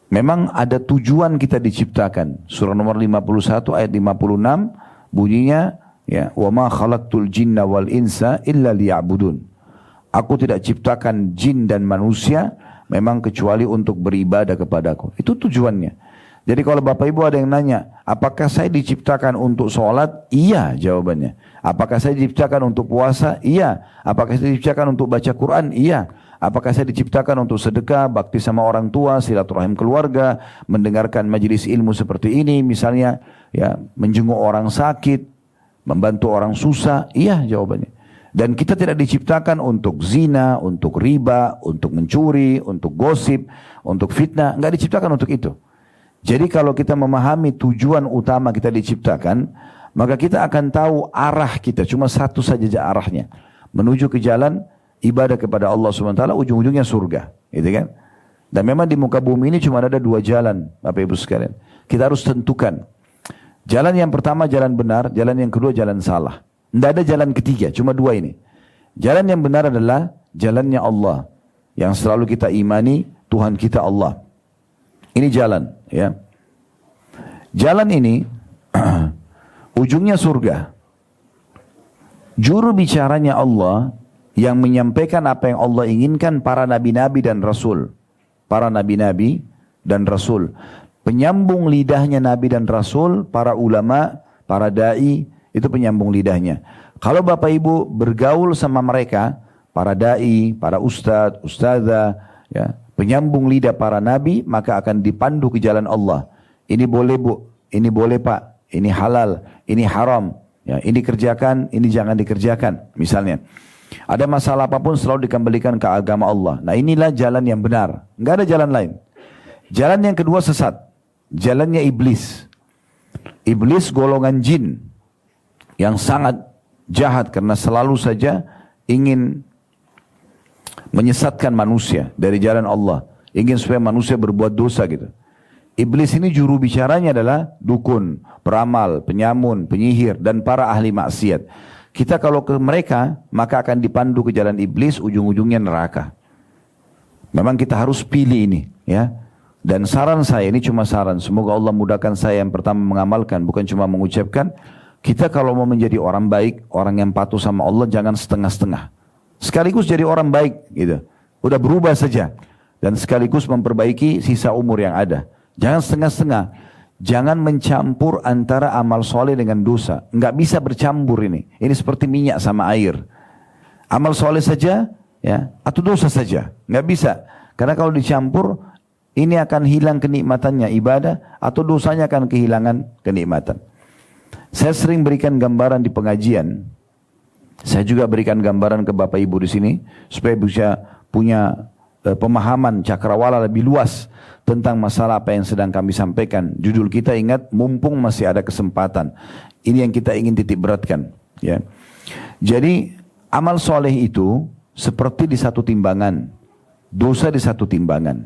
Memang ada tujuan kita diciptakan. Surah nomor 51 ayat 56 bunyinya, ya, wa ma khalaqtul jinna wal insa illa liya'budun. Aku tidak ciptakan jin dan manusia memang kecuali untuk beribadah kepadaku. Itu tujuannya. Jadi kalau Bapak Ibu ada yang nanya, apakah saya diciptakan untuk sholat? Iya jawabannya. Apakah saya diciptakan untuk puasa? Iya. Apakah saya diciptakan untuk baca Quran? Iya. Apakah saya diciptakan untuk sedekah, bakti sama orang tua, silaturahim keluarga, mendengarkan majelis ilmu seperti ini, misalnya, ya, menjenguk orang sakit, membantu orang susah? Iya jawabannya. Dan kita tidak diciptakan untuk zina, untuk riba, untuk mencuri, untuk gosip, untuk fitnah. Enggak diciptakan untuk itu. Jadi kalau kita memahami tujuan utama kita diciptakan, maka kita akan tahu arah kita. Cuma satu saja arahnya. Menuju ke jalan ibadah kepada Allah SWT, ujung-ujungnya surga. Gitu kan? Dan memang di muka bumi ini cuma ada dua jalan, Bapak Ibu sekalian. Kita harus tentukan. Jalan yang pertama jalan benar, jalan yang kedua jalan salah. Tidak ada jalan ketiga, cuma dua ini. Jalan yang benar adalah jalannya Allah, yang selalu kita imani Tuhan kita Allah. Ini jalan, ya. Jalan ini ujungnya surga. Juru bicaranya Allah yang menyampaikan apa yang Allah inginkan para nabi-nabi dan rasul. Para nabi-nabi dan rasul. Penyambung lidahnya nabi dan rasul, para ulama, para dai, itu penyambung lidahnya. Kalau Bapak Ibu bergaul sama mereka, para dai, para ustadz, ustadzah, ya, penyambung lidah para nabi, maka akan dipandu ke jalan Allah. Ini boleh Bu, ini boleh Pak, ini halal, ini haram, ya, ini kerjakan, ini jangan dikerjakan. Misalnya, ada masalah apapun selalu dikembalikan ke agama Allah. Nah inilah jalan yang benar, nggak ada jalan lain. Jalan yang kedua sesat, jalannya iblis. Iblis golongan jin yang sangat jahat karena selalu saja ingin menyesatkan manusia dari jalan Allah. Ingin supaya manusia berbuat dosa gitu. Iblis ini juru bicaranya adalah dukun, peramal, penyamun, penyihir, dan para ahli maksiat. Kita kalau ke mereka, maka akan dipandu ke jalan iblis, ujung-ujungnya neraka. Memang kita harus pilih ini, ya. Dan saran saya, ini cuma saran, semoga Allah mudahkan saya yang pertama mengamalkan, bukan cuma mengucapkan. Kita kalau mau menjadi orang baik, orang yang patuh sama Allah, jangan setengah-setengah. Sekaligus jadi orang baik, gitu. Udah berubah saja. Dan sekaligus memperbaiki sisa umur yang ada. Jangan setengah-setengah. Jangan mencampur antara amal soleh dengan dosa. Nggak bisa bercampur ini. Ini seperti minyak sama air. Amal soleh saja, ya, atau dosa saja. Nggak bisa. Karena kalau dicampur, ini akan hilang kenikmatannya ibadah, atau dosanya akan kehilangan kenikmatan. Saya sering berikan gambaran di pengajian. Saya juga berikan gambaran ke Bapak Ibu di sini supaya bisa punya pemahaman cakrawala lebih luas tentang masalah apa yang sedang kami sampaikan. Judul kita ingat, mumpung masih ada kesempatan. Ini yang kita ingin titik beratkan, ya. Jadi amal soleh itu seperti di satu timbangan, dosa di satu timbangan.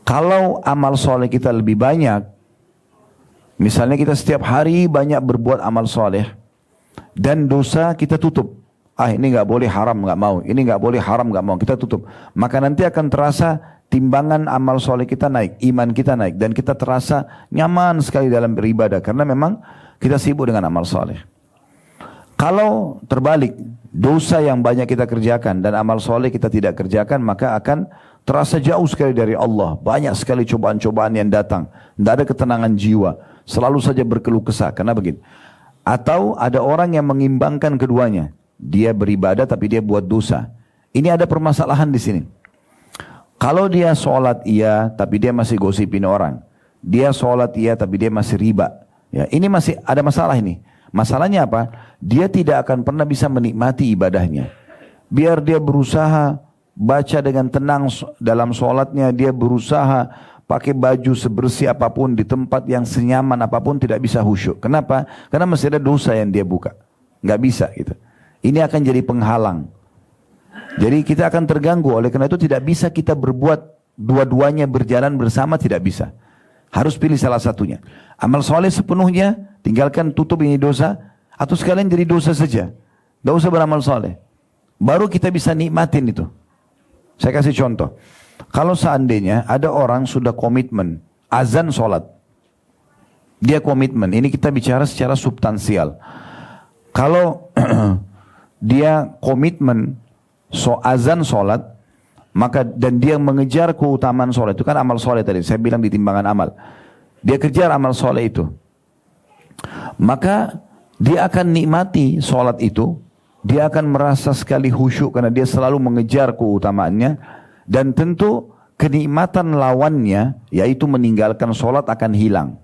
Kalau amal soleh kita lebih banyak, misalnya kita setiap hari banyak berbuat amal soleh, dan dosa kita tutup. Ini nggak boleh haram, nggak mau. Ini nggak boleh haram, nggak mau. Kita tutup. Maka nanti akan terasa timbangan amal soleh kita naik, iman kita naik, dan kita terasa nyaman sekali dalam beribadah karena memang kita sibuk dengan amal soleh. Kalau terbalik, dosa yang banyak kita kerjakan dan amal soleh kita tidak kerjakan, maka akan terasa jauh sekali dari Allah. Banyak sekali cobaan-cobaan yang datang. Tidak ada ketenangan jiwa. Selalu saja berkeluh kesah. Karena begitu. Atau ada orang yang mengimbangkan keduanya. Dia beribadah tapi dia buat dosa. Ini ada permasalahan di sini. Kalau dia sholat iya tapi dia masih gosipin orang. Dia sholat iya tapi dia masih riba. Ya, ini masih ada masalah ini. Masalahnya apa? Dia tidak akan pernah bisa menikmati ibadahnya. Biar dia berusaha baca dengan tenang dalam sholatnya, dia berusaha pakai baju sebersih apapun di tempat yang senyaman apapun, tidak bisa khusyuk. Kenapa? Karena masih ada dosa yang dia buka. Nggak bisa gitu. Ini akan jadi penghalang. Jadi kita akan terganggu. Oleh karena itu tidak bisa kita berbuat dua-duanya berjalan bersama, tidak bisa. Harus pilih salah satunya. Amal soleh sepenuhnya, tinggalkan, tutup ini dosa, atau sekalian jadi dosa saja. Gak usah beramal soleh. Baru kita bisa nikmatin itu. Saya kasih contoh. Kalau seandainya ada orang sudah komitmen, azan sholat. Dia komitmen, ini kita bicara secara substansial. Kalau dia komitmen, azan sholat, maka dan dia mengejar keutamaan sholat, itu kan amal sholat tadi, saya bilang di timbangan amal. Dia kejar amal sholat itu. Maka dia akan nikmati sholat itu, dia akan merasa sekali khusyuk karena dia selalu mengejar keutamaannya, dan tentu kenikmatan lawannya, yaitu meninggalkan sholat akan hilang.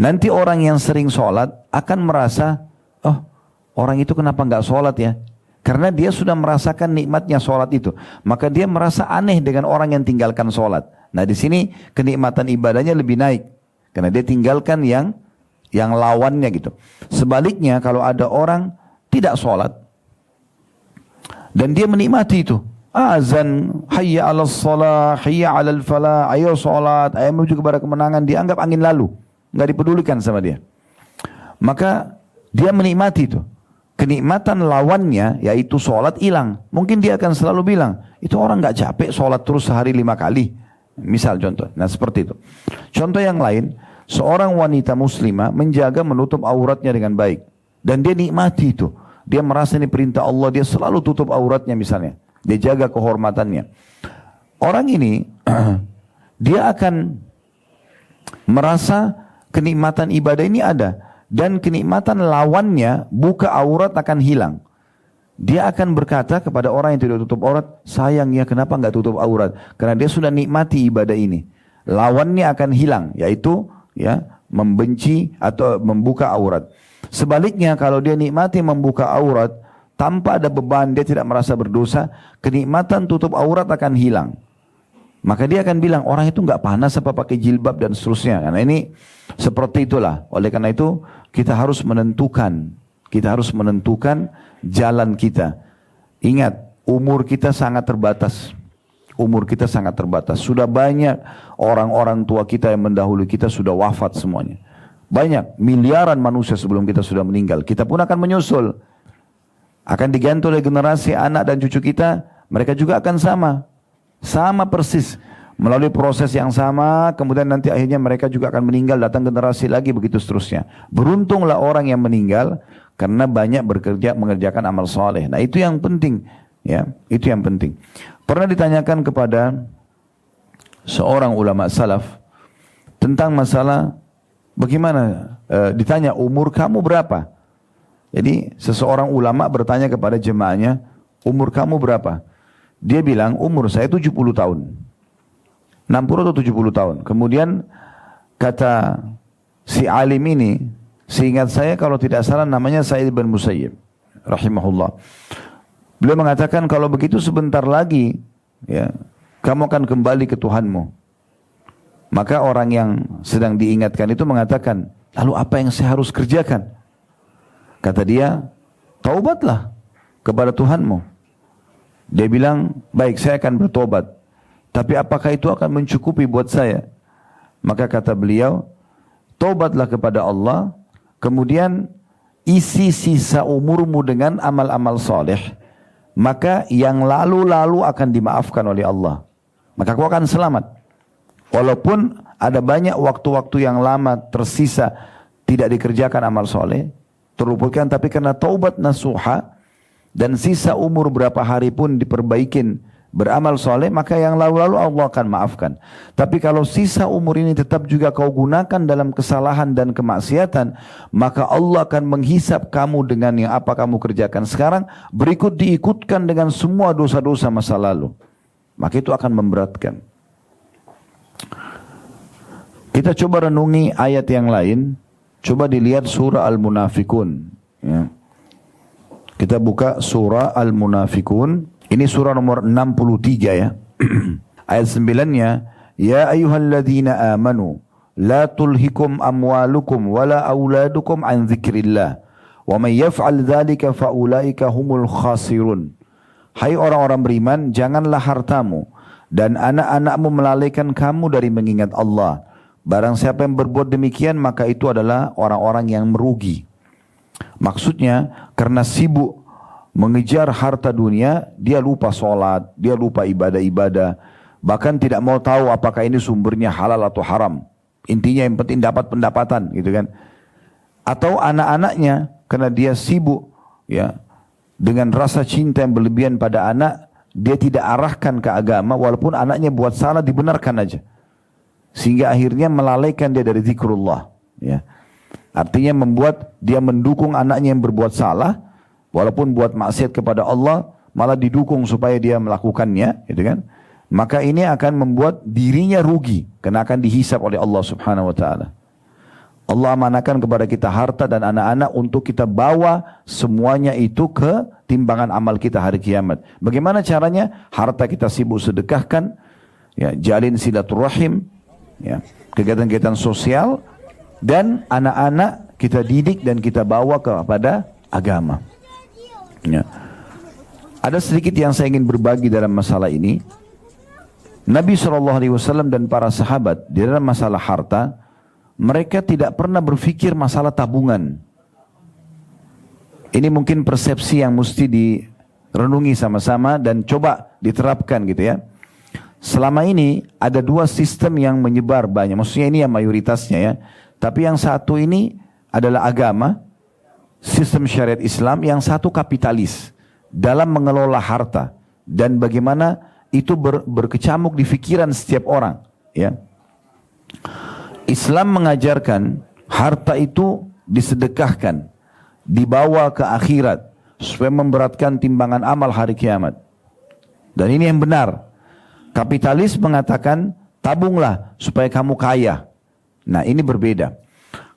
Nanti orang yang sering sholat akan merasa, oh orang itu kenapa nggak sholat ya? Karena dia sudah merasakan nikmatnya sholat itu. Maka dia merasa aneh dengan orang yang tinggalkan sholat. Nah di sini kenikmatan ibadahnya lebih naik. Karena dia tinggalkan yang lawannya gitu. Sebaliknya kalau ada orang tidak sholat. Dan dia menikmati itu. Azan, hayya ala shalah, hayya ala falah, ayo sholat, ayo menuju kepada kemenangan. Dianggap angin lalu. Nggak dipedulikan sama dia. Maka dia menikmati itu. Kenikmatan lawannya yaitu sholat hilang. Mungkin dia akan selalu bilang, itu orang nggak capek sholat terus sehari 5 kali. Misal contoh. Nah seperti itu. Contoh yang lain, seorang wanita muslimah menjaga menutup auratnya dengan baik. Dan dia nikmati itu. Dia merasa ini perintah Allah, dia selalu tutup auratnya misalnya. Dia jaga kehormatannya. Orang ini, dia akan merasa kenikmatan ibadah ini ada. Dan kenikmatan lawannya, buka aurat akan hilang. Dia akan berkata kepada orang yang tidak tutup aurat, sayang ya kenapa nggak tutup aurat? Karena dia sudah nikmati ibadah ini. Lawannya akan hilang, yaitu ya membenci atau membuka aurat. Sebaliknya kalau dia nikmati membuka aurat, tanpa ada beban, dia tidak merasa berdosa, kenikmatan tutup aurat akan hilang. Maka dia akan bilang, orang itu nggak panas apa pakai jilbab dan seterusnya. Karena ini seperti itulah. Oleh karena itu kita harus menentukan. Kita harus menentukan jalan kita. Ingat, umur kita sangat terbatas. Umur kita sangat terbatas. Sudah banyak orang-orang tua kita yang mendahului kita sudah wafat semuanya. Banyak, miliaran manusia sebelum kita sudah meninggal. Kita pun akan menyusul. Akan diganti oleh generasi anak dan cucu kita. Mereka juga akan sama. Sama persis, melalui proses yang sama, kemudian nanti akhirnya mereka juga akan meninggal, datang generasi lagi, begitu seterusnya. Beruntunglah orang yang meninggal karena banyak mengerjakan amal soleh. Nah itu yang penting, ya, itu yang penting. Pernah ditanyakan kepada seorang ulama salaf tentang masalah bagaimana, ditanya umur kamu berapa? Jadi seseorang ulama bertanya kepada jemaahnya, umur kamu berapa? Dia bilang umur saya 70 tahun. 60 atau 70 tahun. Kemudian kata si alim ini, seingat saya kalau tidak salah namanya Sa'id bin Musayyib rahimahullah. Beliau mengatakan kalau begitu sebentar lagi ya, kamu akan kembali ke Tuhanmu. Maka orang yang sedang diingatkan itu mengatakan, lalu apa yang saya harus kerjakan? Kata dia, taubatlah kepada Tuhanmu. Dia bilang, baik saya akan bertobat. Tapi apakah itu akan mencukupi buat saya? Maka kata beliau, tobatlah kepada Allah, kemudian isi sisa umurmu dengan amal-amal soleh. Maka yang lalu-lalu akan dimaafkan oleh Allah. Maka kau akan selamat. Walaupun ada banyak waktu-waktu yang lama tersisa tidak dikerjakan amal soleh, terluputkan, tapi karena taubat nasuha, dan sisa umur berapa hari pun diperbaikin beramal soleh, maka yang lalu-lalu Allah akan maafkan. Tapi kalau sisa umur ini tetap juga kau gunakan dalam kesalahan dan kemaksiatan, maka Allah akan menghisap kamu dengan yang apa kamu kerjakan sekarang, berikut diikutkan dengan semua dosa-dosa masa lalu. Maka itu akan memberatkan. Kita coba renungi ayat yang lain. Coba dilihat surah Al-Munafikun, ya. Kita buka surah Al-Munafikun. Ini surah nomor 63 ya. Ayat 9-nya, ya ayyuhalladzina amanu la tulhikum amwalukum wala auladukum an dzikrillah wa may yaf'al dzalika faulaika humul khasirun. Hai orang-orang beriman, janganlah hartamu dan anak-anakmu melalaikan kamu dari mengingat Allah. Barang siapa yang berbuat demikian, maka itu adalah orang-orang yang merugi. Maksudnya, karena sibuk mengejar harta dunia, dia lupa sholat, dia lupa ibadah-ibadah, bahkan tidak mau tahu apakah ini sumbernya halal atau haram. Intinya yang penting dapat pendapatan, gitu kan. Atau anak-anaknya, karena dia sibuk ya dengan rasa cinta yang berlebihan pada anak, dia tidak arahkan ke agama, walaupun anaknya buat salah dibenarkan aja, sehingga akhirnya melalaikan dia dari zikrullah. Ya, artinya membuat dia mendukung anaknya yang berbuat salah, walaupun buat maksiat kepada Allah, malah didukung supaya dia melakukannya, gitu kan? Maka ini akan membuat dirinya rugi, karena akan dihisab oleh Allah Subhanahu Wa Taala. Allah amanahkan kepada kita harta dan anak-anak untuk kita bawa semuanya itu ke timbangan amal kita hari kiamat. Bagaimana caranya? Harta kita sibuk sedekahkan, ya, jalin silaturahim, ya, kegiatan-kegiatan sosial, dan anak-anak kita didik dan kita bawa kepada agama. Ya. Ada sedikit yang saya ingin berbagi dalam masalah ini. Nabi SAW dan para sahabat di dalam masalah harta, mereka tidak pernah berpikir masalah tabungan. Ini mungkin persepsi yang mesti direnungi sama-sama dan coba diterapkan gitu ya. Selama ini ada dua sistem yang menyebar banyak. Maksudnya ini yang mayoritasnya ya. Tapi yang satu ini adalah agama, sistem syariat Islam. Yang satu kapitalis dalam mengelola harta. Dan bagaimana itu berkecamuk di pikiran setiap orang ya. Islam mengajarkan harta itu disedekahkan, dibawa ke akhirat supaya memberatkan timbangan amal hari kiamat. Dan ini yang benar. Kapitalis mengatakan tabunglah supaya kamu kaya. Nah, ini berbeda.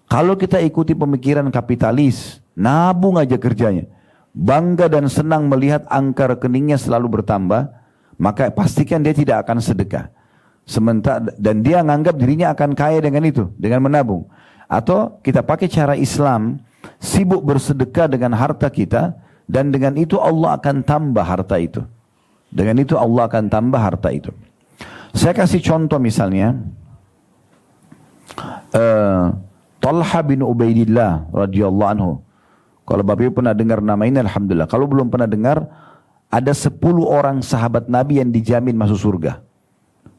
Kalau kita ikuti pemikiran kapitalis, nabung aja kerjanya, bangga dan senang melihat angka rekeningnya selalu bertambah, maka pastikan dia tidak akan sedekah. Sementara dan dia menganggap dirinya akan kaya dengan itu, dengan menabung. Atau kita pakai cara Islam, sibuk bersedekah dengan harta kita, dan dengan itu Allah akan tambah harta itu. Dengan itu Allah akan tambah harta itu. Saya kasih contoh misalnya, Talha bin Ubaidillah radhiyallahu anhu. Kalau Bapak Ibu pernah dengar nama ini, alhamdulillah. Kalau belum pernah dengar, ada 10 orang sahabat Nabi yang dijamin masuk surga.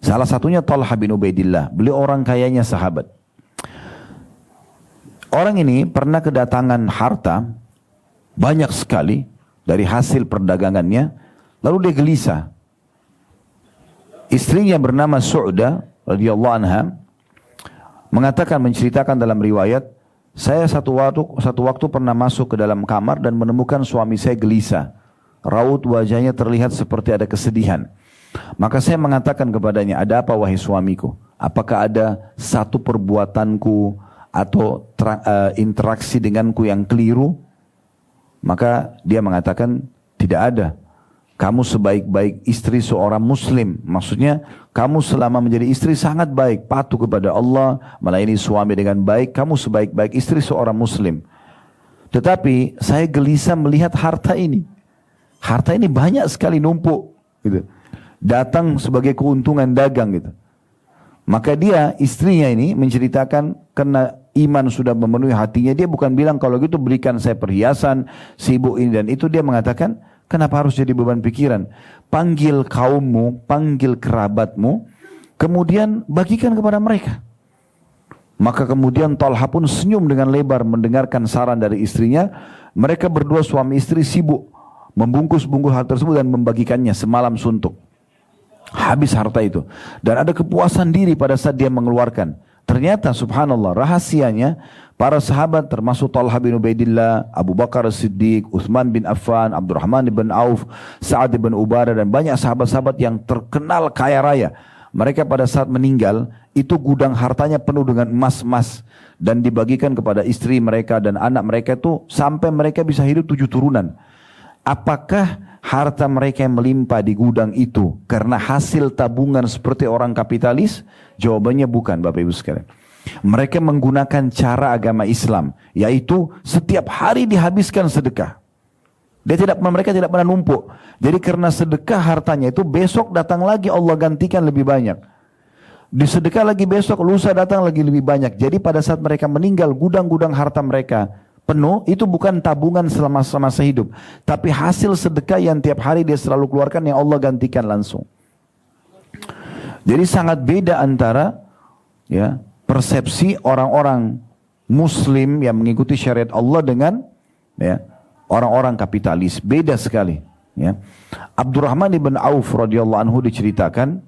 Salah satunya Talha bin Ubaidillah. Beliau orang kayanya sahabat. Orang ini pernah kedatangan harta banyak sekali dari hasil perdagangannya. Lalu dia gelisah. Istrinya bernama Su'dah radhiyallahu anha mengatakan, menceritakan dalam riwayat, saya satu waktu pernah masuk ke dalam kamar dan menemukan suami saya gelisah. Raut wajahnya terlihat seperti ada kesedihan. Maka saya mengatakan kepadanya, ada apa wahai suamiku? Apakah ada satu perbuatanku atau interaksi denganku yang keliru? Maka dia mengatakan, tidak ada. Kamu sebaik-baik istri seorang muslim. Maksudnya, kamu selama menjadi istri sangat baik, patuh kepada Allah, melayani suami dengan baik, kamu sebaik-baik istri seorang muslim. Tetapi saya gelisah melihat harta ini. Harta ini banyak sekali numpuk gitu. Datang sebagai keuntungan dagang gitu. Maka dia, istrinya ini menceritakan, karena iman sudah memenuhi hatinya, dia bukan bilang kalau gitu berikan saya perhiasan, sibuk ini dan itu. Dia mengatakan, kenapa harus jadi beban pikiran? Panggil kaummu, panggil kerabatmu, kemudian bagikan kepada mereka. Maka kemudian Talha pun senyum dengan lebar mendengarkan saran dari istrinya. Mereka berdua suami istri sibuk membungkus-bungkus hal tersebut dan membagikannya semalam suntuk. Habis harta itu. Dan ada kepuasan diri pada saat dia mengeluarkan. Ternyata subhanallah, rahasianya para sahabat termasuk Talha bin Ubaidillah, Abu Bakar As-Siddiq, Uthman bin Affan, Abdurrahman bin Auf, Sa'ad bin Ubadah, dan banyak sahabat-sahabat yang terkenal kaya raya. Mereka pada saat meninggal, itu gudang hartanya penuh dengan emas-emas. Dan dibagikan kepada istri mereka dan anak mereka itu sampai mereka bisa hidup 7 turunan. Apakah harta mereka yang melimpah di gudang itu karena hasil tabungan seperti orang kapitalis? Jawabannya bukan, Bapak Ibu sekalian. Mereka menggunakan cara agama Islam, yaitu setiap hari dihabiskan sedekah. Mereka tidak pernah numpuk. Jadi karena sedekah hartanya itu, besok datang lagi Allah gantikan lebih banyak. Disedekah lagi besok, lusa datang lagi lebih banyak. Jadi pada saat mereka meninggal, gudang-gudang harta mereka penuh, itu bukan tabungan selama masa hidup, tapi hasil sedekah yang tiap hari dia selalu keluarkan yang Allah gantikan langsung. Jadi sangat beda antara persepsi orang-orang Muslim yang mengikuti syariat Allah dengan orang-orang kapitalis. Beda sekali. Abdurrahman ibn Auf radhiyallahu anhu diceritakan,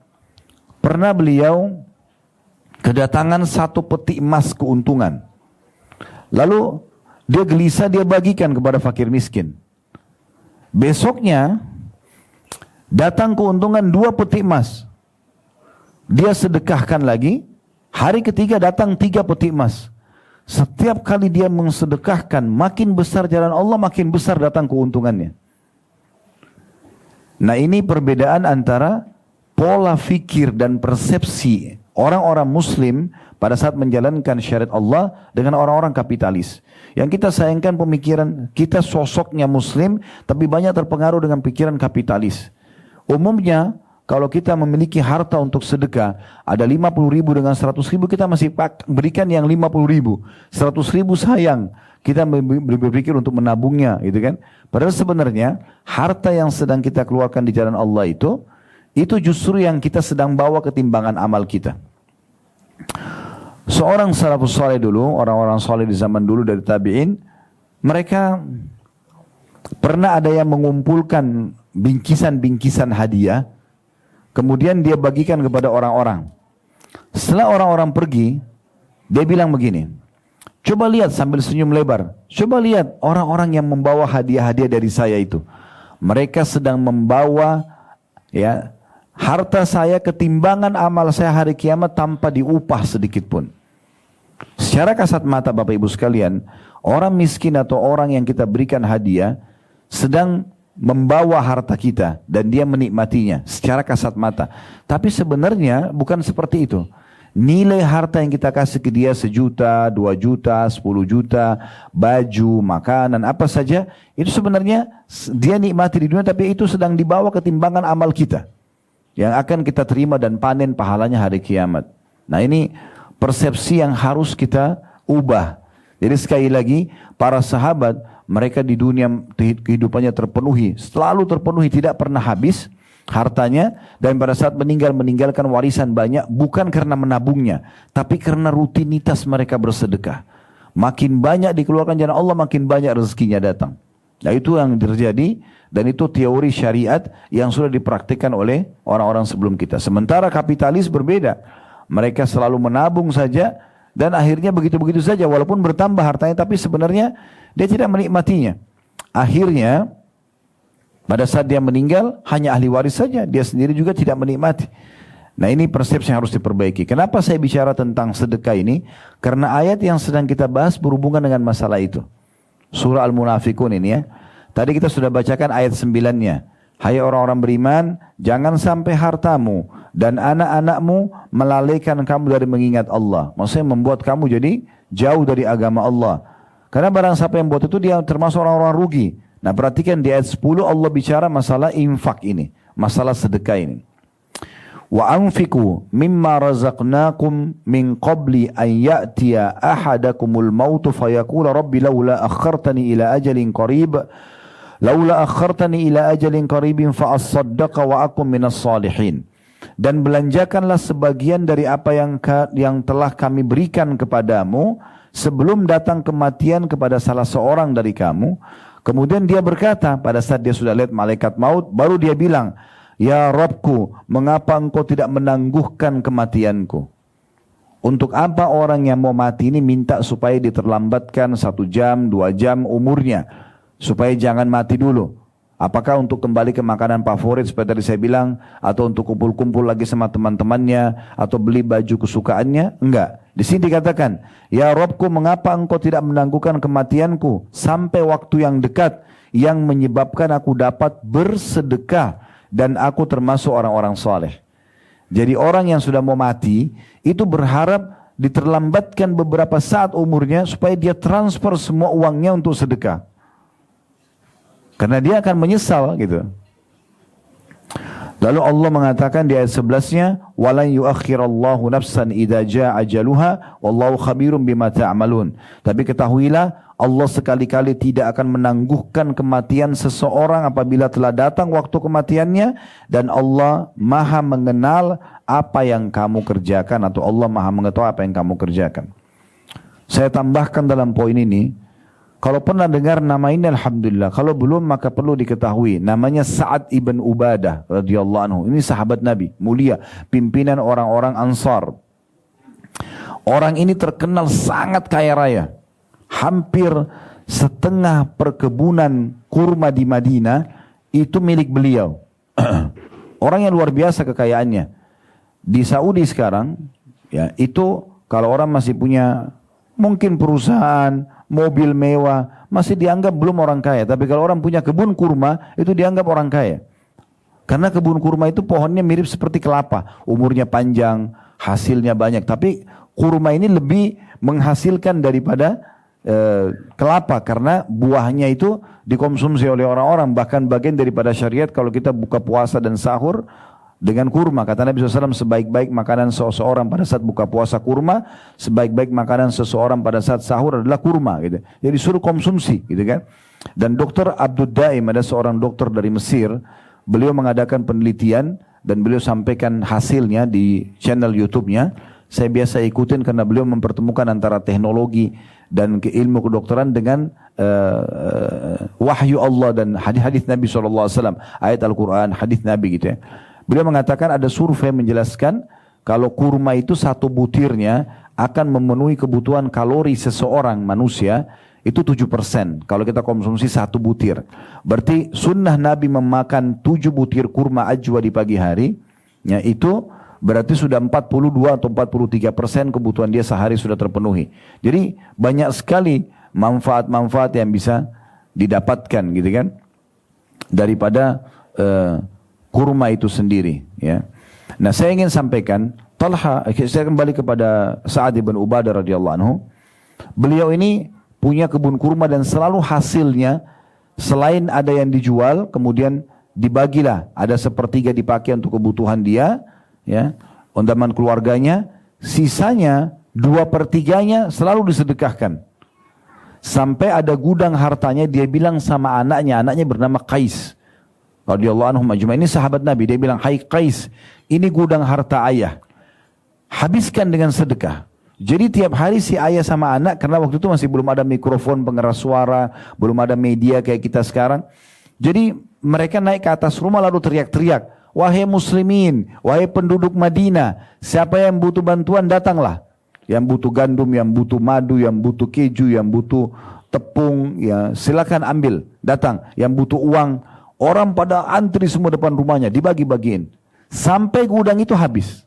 pernah beliau kedatangan satu peti emas keuntungan. Lalu dia gelisah, dia bagikan kepada fakir miskin. Besoknya datang keuntungan 2 peti emas. Dia sedekahkan lagi. Hari ketiga datang 3 peti emas. Setiap kali dia mensedekahkan, makin besar jalan Allah, makin besar datang keuntungannya. Nah, ini perbedaan antara pola fikir dan persepsi orang-orang Muslim pada saat menjalankan syariat Allah dengan orang-orang kapitalis. Yang kita sayangkan pemikiran kita, sosoknya Muslim, tapi banyak terpengaruh dengan pikiran kapitalis. Umumnya, kalau kita memiliki harta untuk sedekah, ada 50.000 dengan 100.000, kita masih berikan yang 50.000. 100.000 sayang, kita berpikir untuk menabungnya, gitu kan? Padahal sebenarnya harta yang sedang kita keluarkan di jalan Allah itu justru yang kita sedang bawa ke timbangan amal kita. Seorang salafus saleh dulu, orang-orang saleh di zaman dulu dari tabi'in, mereka pernah ada yang mengumpulkan bingkisan-bingkisan hadiah, kemudian dia bagikan kepada orang-orang. Setelah orang-orang pergi, dia bilang begini, coba lihat sambil senyum lebar, coba lihat orang-orang yang membawa hadiah-hadiah dari saya itu. Mereka sedang membawa harta saya ke timbangan amal saya hari kiamat tanpa diupah sedikit pun. Secara kasat mata Bapak Ibu sekalian, orang miskin atau orang yang kita berikan hadiah sedang membawa harta kita dan dia menikmatinya secara kasat mata. Tapi sebenarnya bukan seperti itu. Nilai harta yang kita kasih ke dia 1 juta, 2 juta, 10 juta, baju, makanan, apa saja, itu sebenarnya dia nikmati di dunia, tapi itu sedang dibawa ke timbangan amal kita yang akan kita terima dan panen pahalanya hari kiamat. Nah, ini persepsi yang harus kita ubah. Jadi sekali lagi, para sahabat, mereka di dunia kehidupannya terpenuhi, selalu terpenuhi, tidak pernah habis hartanya, dan pada saat meninggalkan warisan banyak, bukan karena menabungnya, tapi karena rutinitas mereka bersedekah. Makin banyak dikeluarkan jalan Allah, makin banyak rezekinya datang. Nah, itu yang terjadi, dan itu teori syariat yang sudah dipraktikkan oleh orang-orang sebelum kita. Sementara kapitalis berbeda, mereka selalu menabung saja, dan akhirnya begitu-begitu saja, walaupun bertambah hartanya, tapi sebenarnya dia tidak menikmatinya. Akhirnya pada saat dia meninggal, hanya ahli waris saja, dia sendiri juga tidak menikmati. Nah, ini persepsi yang harus diperbaiki. Kenapa saya bicara tentang sedekah ini? Karena ayat yang sedang kita bahas berhubungan dengan masalah itu. Surah Al-Munafikun ini ya. Tadi kita sudah bacakan ayat 9-nya. Hai orang-orang beriman, jangan sampai hartamu dan anak-anakmu melalaikan kamu dari mengingat Allah. Maksudnya membuat kamu jadi jauh dari agama Allah. Karena barang siapa yang buat itu, dia termasuk orang-orang rugi. Nah, perhatikan di ayat 10 Allah bicara masalah infak ini, masalah sedekah ini. Wa anfiqu mimma razaqnakum min qabli an ya'tiya ahadakumul mautu fayaqula rabbi laula akhartani ila ajalin qarib fa as-saddaqa wa akum minas salihin. Dan belanjakanlah sebagian dari apa yang telah kami berikan kepadamu sebelum datang kematian kepada salah seorang dari kamu. Kemudian dia berkata, pada saat dia sudah lihat malaikat maut, baru dia bilang, ya Rabbku, mengapa engkau tidak menangguhkan kematianku? Untuk apa orang yang mau mati ini minta supaya diterlambatkan 1 jam, 2 jam umurnya, supaya jangan mati dulu? Apakah untuk kembali ke makanan favorit seperti tadi saya bilang, atau untuk kumpul-kumpul lagi sama teman-temannya, atau beli baju kesukaannya? Enggak. Di sini dikatakan, ya Rabbku, mengapa engkau tidak menangguhkan kematianku sampai waktu yang dekat yang menyebabkan aku dapat bersedekah dan aku termasuk orang-orang saleh. Jadi orang yang sudah mau mati itu berharap diterlambatkan beberapa saat umurnya supaya dia transfer semua uangnya untuk sedekah. Karena dia akan menyesal gitu. Lalu Allah mengatakan di ayat 11-nya, "Walan yuakhirallahu nafsan idza jaa ajaluha wallahu khabirum bima ta'malun." Tapi ketahuilah Allah sekali-kali tidak akan menangguhkan kematian seseorang apabila telah datang waktu kematiannya, dan Allah Maha mengenal apa yang kamu kerjakan, atau Allah Maha mengetahui apa yang kamu kerjakan. Saya tambahkan dalam poin ini, kalau pernah dengar nama ini alhamdulillah, kalau belum maka perlu diketahui namanya Sa'ad ibn Ubadah radhiyallahu anhu. Ini sahabat Nabi, mulia, pimpinan orang-orang Ansar. Orang ini terkenal sangat kaya raya. Hampir setengah perkebunan kurma di Madinah itu milik beliau. Orang yang luar biasa kekayaannya. Di Saudi sekarang, ya, itu kalau orang masih punya mungkin perusahaan, mobil mewah, masih dianggap belum orang kaya. Tapi kalau orang punya kebun kurma, itu dianggap orang kaya. Karena kebun kurma itu pohonnya mirip seperti kelapa, umurnya panjang, hasilnya banyak. Tapi kurma ini lebih menghasilkan daripada kelapa, karena buahnya itu dikonsumsi oleh orang-orang. Bahkan bagian daripada syariat kalau kita buka puasa dan sahur dengan kurma. Kata Nabi SAW, sebaik-baik makanan seseorang pada saat buka puasa kurma, sebaik-baik makanan seseorang pada saat sahur adalah kurma gitu. Jadi suruh konsumsi gitu kan. Dan Dr. Abdul Daim, ada seorang dokter dari Mesir, beliau mengadakan penelitian dan beliau sampaikan hasilnya di channel YouTube-nya. Saya biasa ikutin karena beliau mempertemukan antara teknologi dan ilmu kedokteran dengan wahyu Allah dan hadis-hadis Nabi SAW, ayat Al-Quran, hadis Nabi gitu ya. Beliau mengatakan ada survei menjelaskan kalau kurma itu satu butirnya akan memenuhi kebutuhan kalori seseorang manusia itu 7%. Kalau kita konsumsi satu butir, berarti sunnah Nabi memakan 7 butir kurma ajwa di pagi hari, ya, itu berarti sudah 42 atau 43% kebutuhan dia sehari sudah terpenuhi. Jadi banyak sekali manfaat-manfaat yang bisa didapatkan gitu kan daripada kurma itu sendiri ya. Nah, saya ingin sampaikan saya kembali kepada Sa'ad bin Ubadah radhiyallahu anhu. Beliau ini punya kebun kurma dan selalu hasilnya selain ada yang dijual kemudian dibagilah, ada sepertiga dipakai untuk kebutuhan dia ya, undangan keluarganya, sisanya 2/3 selalu disedekahkan. Sampai ada gudang hartanya, dia bilang sama anaknya bernama Qais radhiyallahu anhu majma', ini sahabat Nabi, dia bilang, "Hai Qais, ini gudang harta ayah, habiskan dengan sedekah." Jadi tiap hari si ayah sama anak, karena waktu itu masih belum ada mikrofon pengeras suara, belum ada media kayak kita sekarang. Jadi mereka naik ke atas rumah lalu teriak-teriak, "Wahai muslimin, wahai penduduk Madinah, siapa yang butuh bantuan datanglah. Yang butuh gandum, yang butuh madu, yang butuh keju, yang butuh tepung, ya silakan ambil, datang. Yang butuh uang." Orang pada antri semua depan rumahnya, dibagi-bagiin. Sampai gudang itu habis.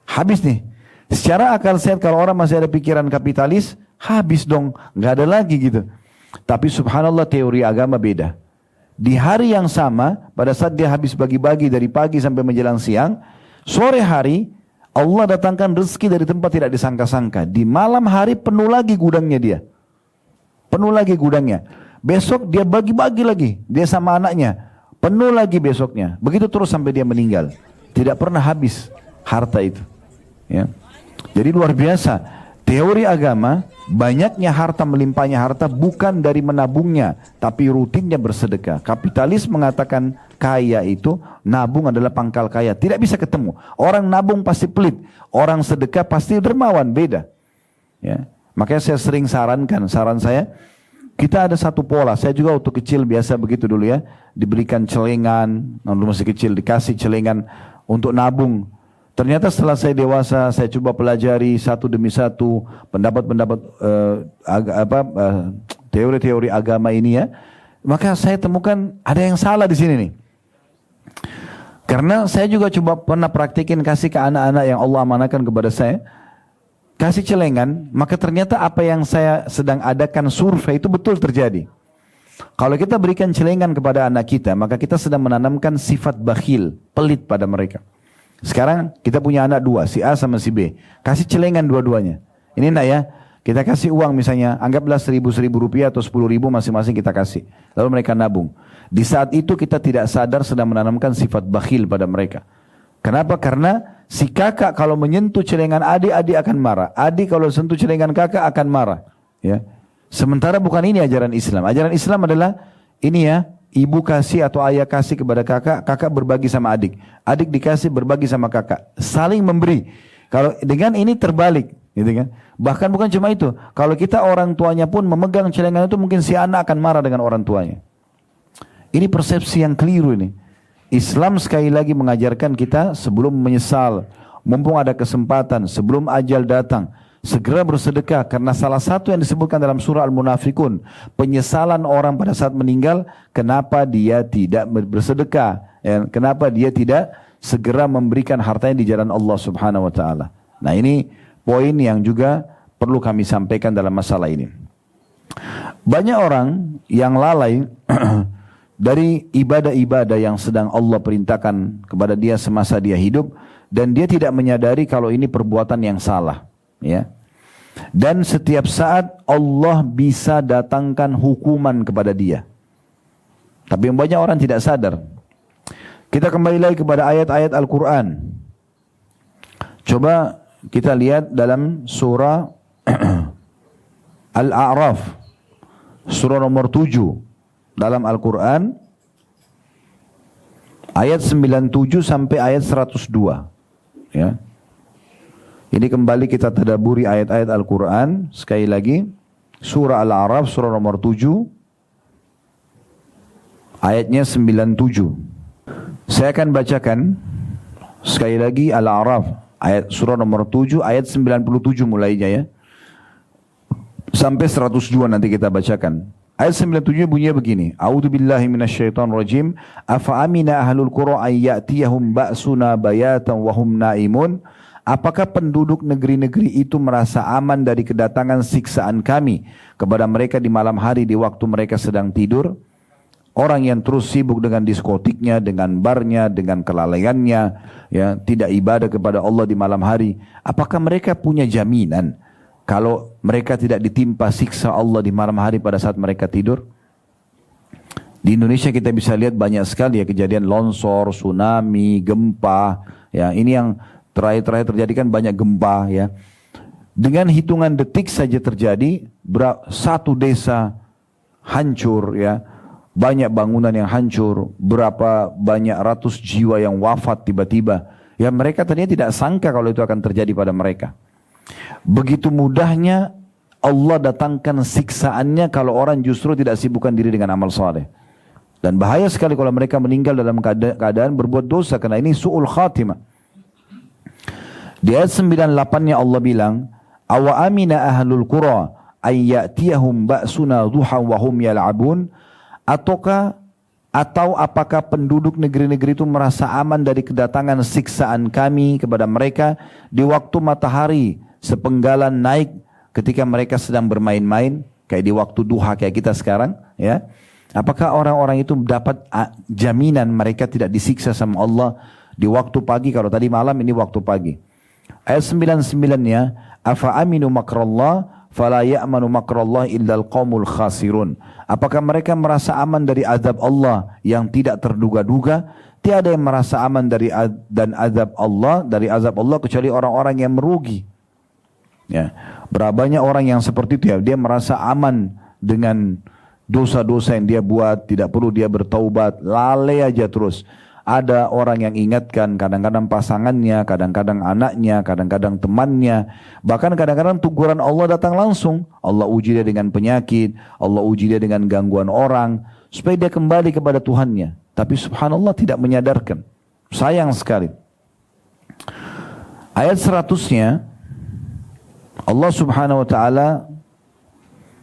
Habis nih. Secara akal sehat kalau orang masih ada pikiran kapitalis, habis dong, nggak ada lagi gitu. Tapi subhanallah teori agama beda. Di hari yang sama, pada saat dia habis bagi-bagi dari pagi sampai menjelang siang, sore hari Allah datangkan rezeki dari tempat tidak disangka-sangka. Di malam hari penuh lagi gudangnya dia. Penuh lagi gudangnya. Besok dia bagi-bagi lagi, dia sama anaknya, penuh lagi besoknya. Begitu terus sampai dia meninggal. Tidak pernah habis harta itu. Ya. Jadi luar biasa. Teori agama, banyaknya harta, melimpahnya harta bukan dari menabungnya, tapi rutinnya bersedekah. Kapitalis mengatakan kaya itu, nabung adalah pangkal kaya. Tidak bisa ketemu. Orang nabung pasti pelit, orang sedekah pasti dermawan, beda. Ya. Makanya saya sering saran saya, kita ada satu pola. Saya juga waktu kecil biasa begitu dulu ya, diberikan celengan, waktu masih kecil dikasih celengan untuk nabung. Ternyata setelah saya dewasa, saya coba pelajari satu demi satu pendapat-pendapat teori-teori agama ini ya. Maka saya temukan ada yang salah di sini nih. Karena saya juga coba pernah praktikin kasih ke anak-anak yang Allah amanahkan kepada saya. Kasih celengan, maka ternyata apa yang saya sedang adakan survei itu betul terjadi. Kalau kita berikan celengan kepada anak kita, maka kita sedang menanamkan sifat bakhil, pelit pada mereka. Sekarang kita punya anak dua, si A sama si B. Kasih celengan dua-duanya. Ini nak ya, kita kasih uang misalnya, anggaplah 1.000 rupiah atau 10.000 masing-masing kita kasih. Lalu mereka nabung. Di saat itu kita tidak sadar sedang menanamkan sifat bakhil pada mereka. Kenapa? Karena si kakak kalau menyentuh celengan adik, adik akan marah. Adik kalau sentuh celengan kakak akan marah. Ya. Sementara bukan ini ajaran Islam. Ajaran Islam adalah ini ya, ibu kasih atau ayah kasih kepada kakak, kakak berbagi sama adik. Adik dikasih berbagi sama kakak. Saling memberi. Kalau dengan ini terbalik, gitu kan? Bahkan bukan cuma itu. Kalau kita orang tuanya pun memegang celengan itu, mungkin si anak akan marah dengan orang tuanya. Ini persepsi yang keliru ini. Islam sekali lagi mengajarkan kita sebelum menyesal, mumpung ada kesempatan, sebelum ajal datang, segera bersedekah. Karena salah satu yang disebutkan dalam surah Al-Munafikun, penyesalan orang pada saat meninggal, kenapa dia tidak bersedekah, ya, kenapa dia tidak segera memberikan hartanya di jalan Allah Subhanahu wa taala. Nah, ini poin yang juga perlu kami sampaikan dalam masalah ini. Banyak orang yang lalai dari ibadah-ibadah yang sedang Allah perintahkan kepada dia semasa dia hidup, dan dia tidak menyadari kalau ini perbuatan yang salah, ya. Dan setiap saat Allah bisa datangkan hukuman kepada dia. Tapi yang banyak orang tidak sadar. Kita kembali lagi kepada ayat-ayat Al-Quran. Coba kita lihat dalam surah Al-A'raf, surah nomor 7 dalam Al-Quran, ayat 97 sampai ayat 102. Ya. Ini kembali kita tadaburi ayat-ayat Al-Quran. Sekali lagi, surah Al-A'raf, surah nomor 7, ayatnya 97. Saya akan bacakan sekali lagi Al-A'raf, ayat surah nomor 7, ayat 97 mulainya ya. Sampai 102 nanti kita bacakan. Ayat 97 bunyinya begini. A'udzubillahi minasyaitonirrajim. Afa amina ahlul qura ay ya'tiyahum ba'suna bayatan wa hum naimun. Apakah penduduk negeri-negeri itu merasa aman dari kedatangan siksaan kami kepada mereka di malam hari di waktu mereka sedang tidur? Orang yang terus sibuk dengan diskotiknya, dengan barnya, dengan kelalaiannya, ya, tidak ibadah kepada Allah di malam hari. Apakah mereka punya jaminan kalau mereka tidak ditimpa siksa Allah di malam hari pada saat mereka tidur? Di Indonesia kita bisa lihat banyak sekali ya kejadian longsor, tsunami, gempa. Ya, ini yang terakhir-terakhir terjadi kan banyak gempa ya. Dengan hitungan detik saja terjadi, satu desa hancur ya. Banyak bangunan yang hancur, berapa banyak ratus jiwa yang wafat tiba-tiba. Ya, mereka tadinya tidak sangka kalau itu akan terjadi pada mereka. Begitu mudahnya Allah datangkan siksaannya kalau orang justru tidak sibukkan diri dengan amal saleh. Dan bahaya sekali kalau mereka meninggal dalam keadaan berbuat dosa, karena ini su'ul khatimah. Di ayat 98-nya Allah bilang, awa amina ahlul qura ay ya'tiyahum ba'suna duhan wa hum yal'abun. Atau apakah penduduk negeri-negeri itu merasa aman dari kedatangan siksaan kami kepada mereka di waktu matahari sepenggalan naik ketika mereka sedang bermain-main, kayak di waktu duha kayak kita sekarang, ya. Apakah orang-orang itu dapat jaminan mereka tidak disiksa sama Allah di waktu pagi? Kalau tadi malam, ini waktu pagi. Ayat 99-nya, afa aminu makrallah fala ya'manu makrallah illal qaumul khasirun. Apakah mereka merasa aman dari azab Allah yang tidak terduga-duga? Tiada yang merasa aman dari azab Allah kecuali orang-orang yang merugi. Ya, berapa banyak orang yang seperti itu ya, dia merasa aman dengan dosa-dosa yang dia buat, tidak perlu dia bertaubat, lalai aja terus. Ada orang yang ingatkan, kadang-kadang pasangannya, kadang-kadang anaknya, kadang-kadang temannya. Bahkan kadang-kadang teguran Allah datang langsung. Allah uji dia dengan penyakit, Allah uji dia dengan gangguan orang, supaya dia kembali kepada Tuhannya. Tapi subhanallah tidak menyadarkan. Sayang sekali. Ayat 100-nya, Allah subhanahu wa ta'ala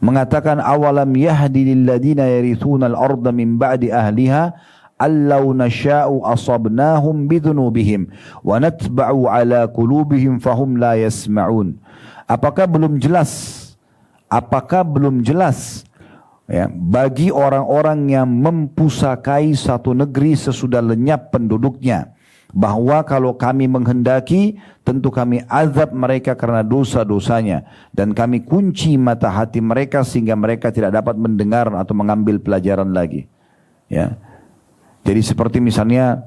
mengatakan, awalam yahdi lilladina yarithuna al-arda min ba'di ahliha allau nasha'u asabnahum bidhunubihim wa natba'u ala qulubihim fahum la yasma'un. Apakah belum jelas ya, bagi orang-orang yang mempusakai satu negeri sesudah lenyap penduduknya, bahwa kalau kami menghendaki tentu kami azab mereka karena dosa-dosanya, dan kami kunci mata hati mereka sehingga mereka tidak dapat mendengar atau mengambil pelajaran lagi. Ya. Jadi seperti misalnya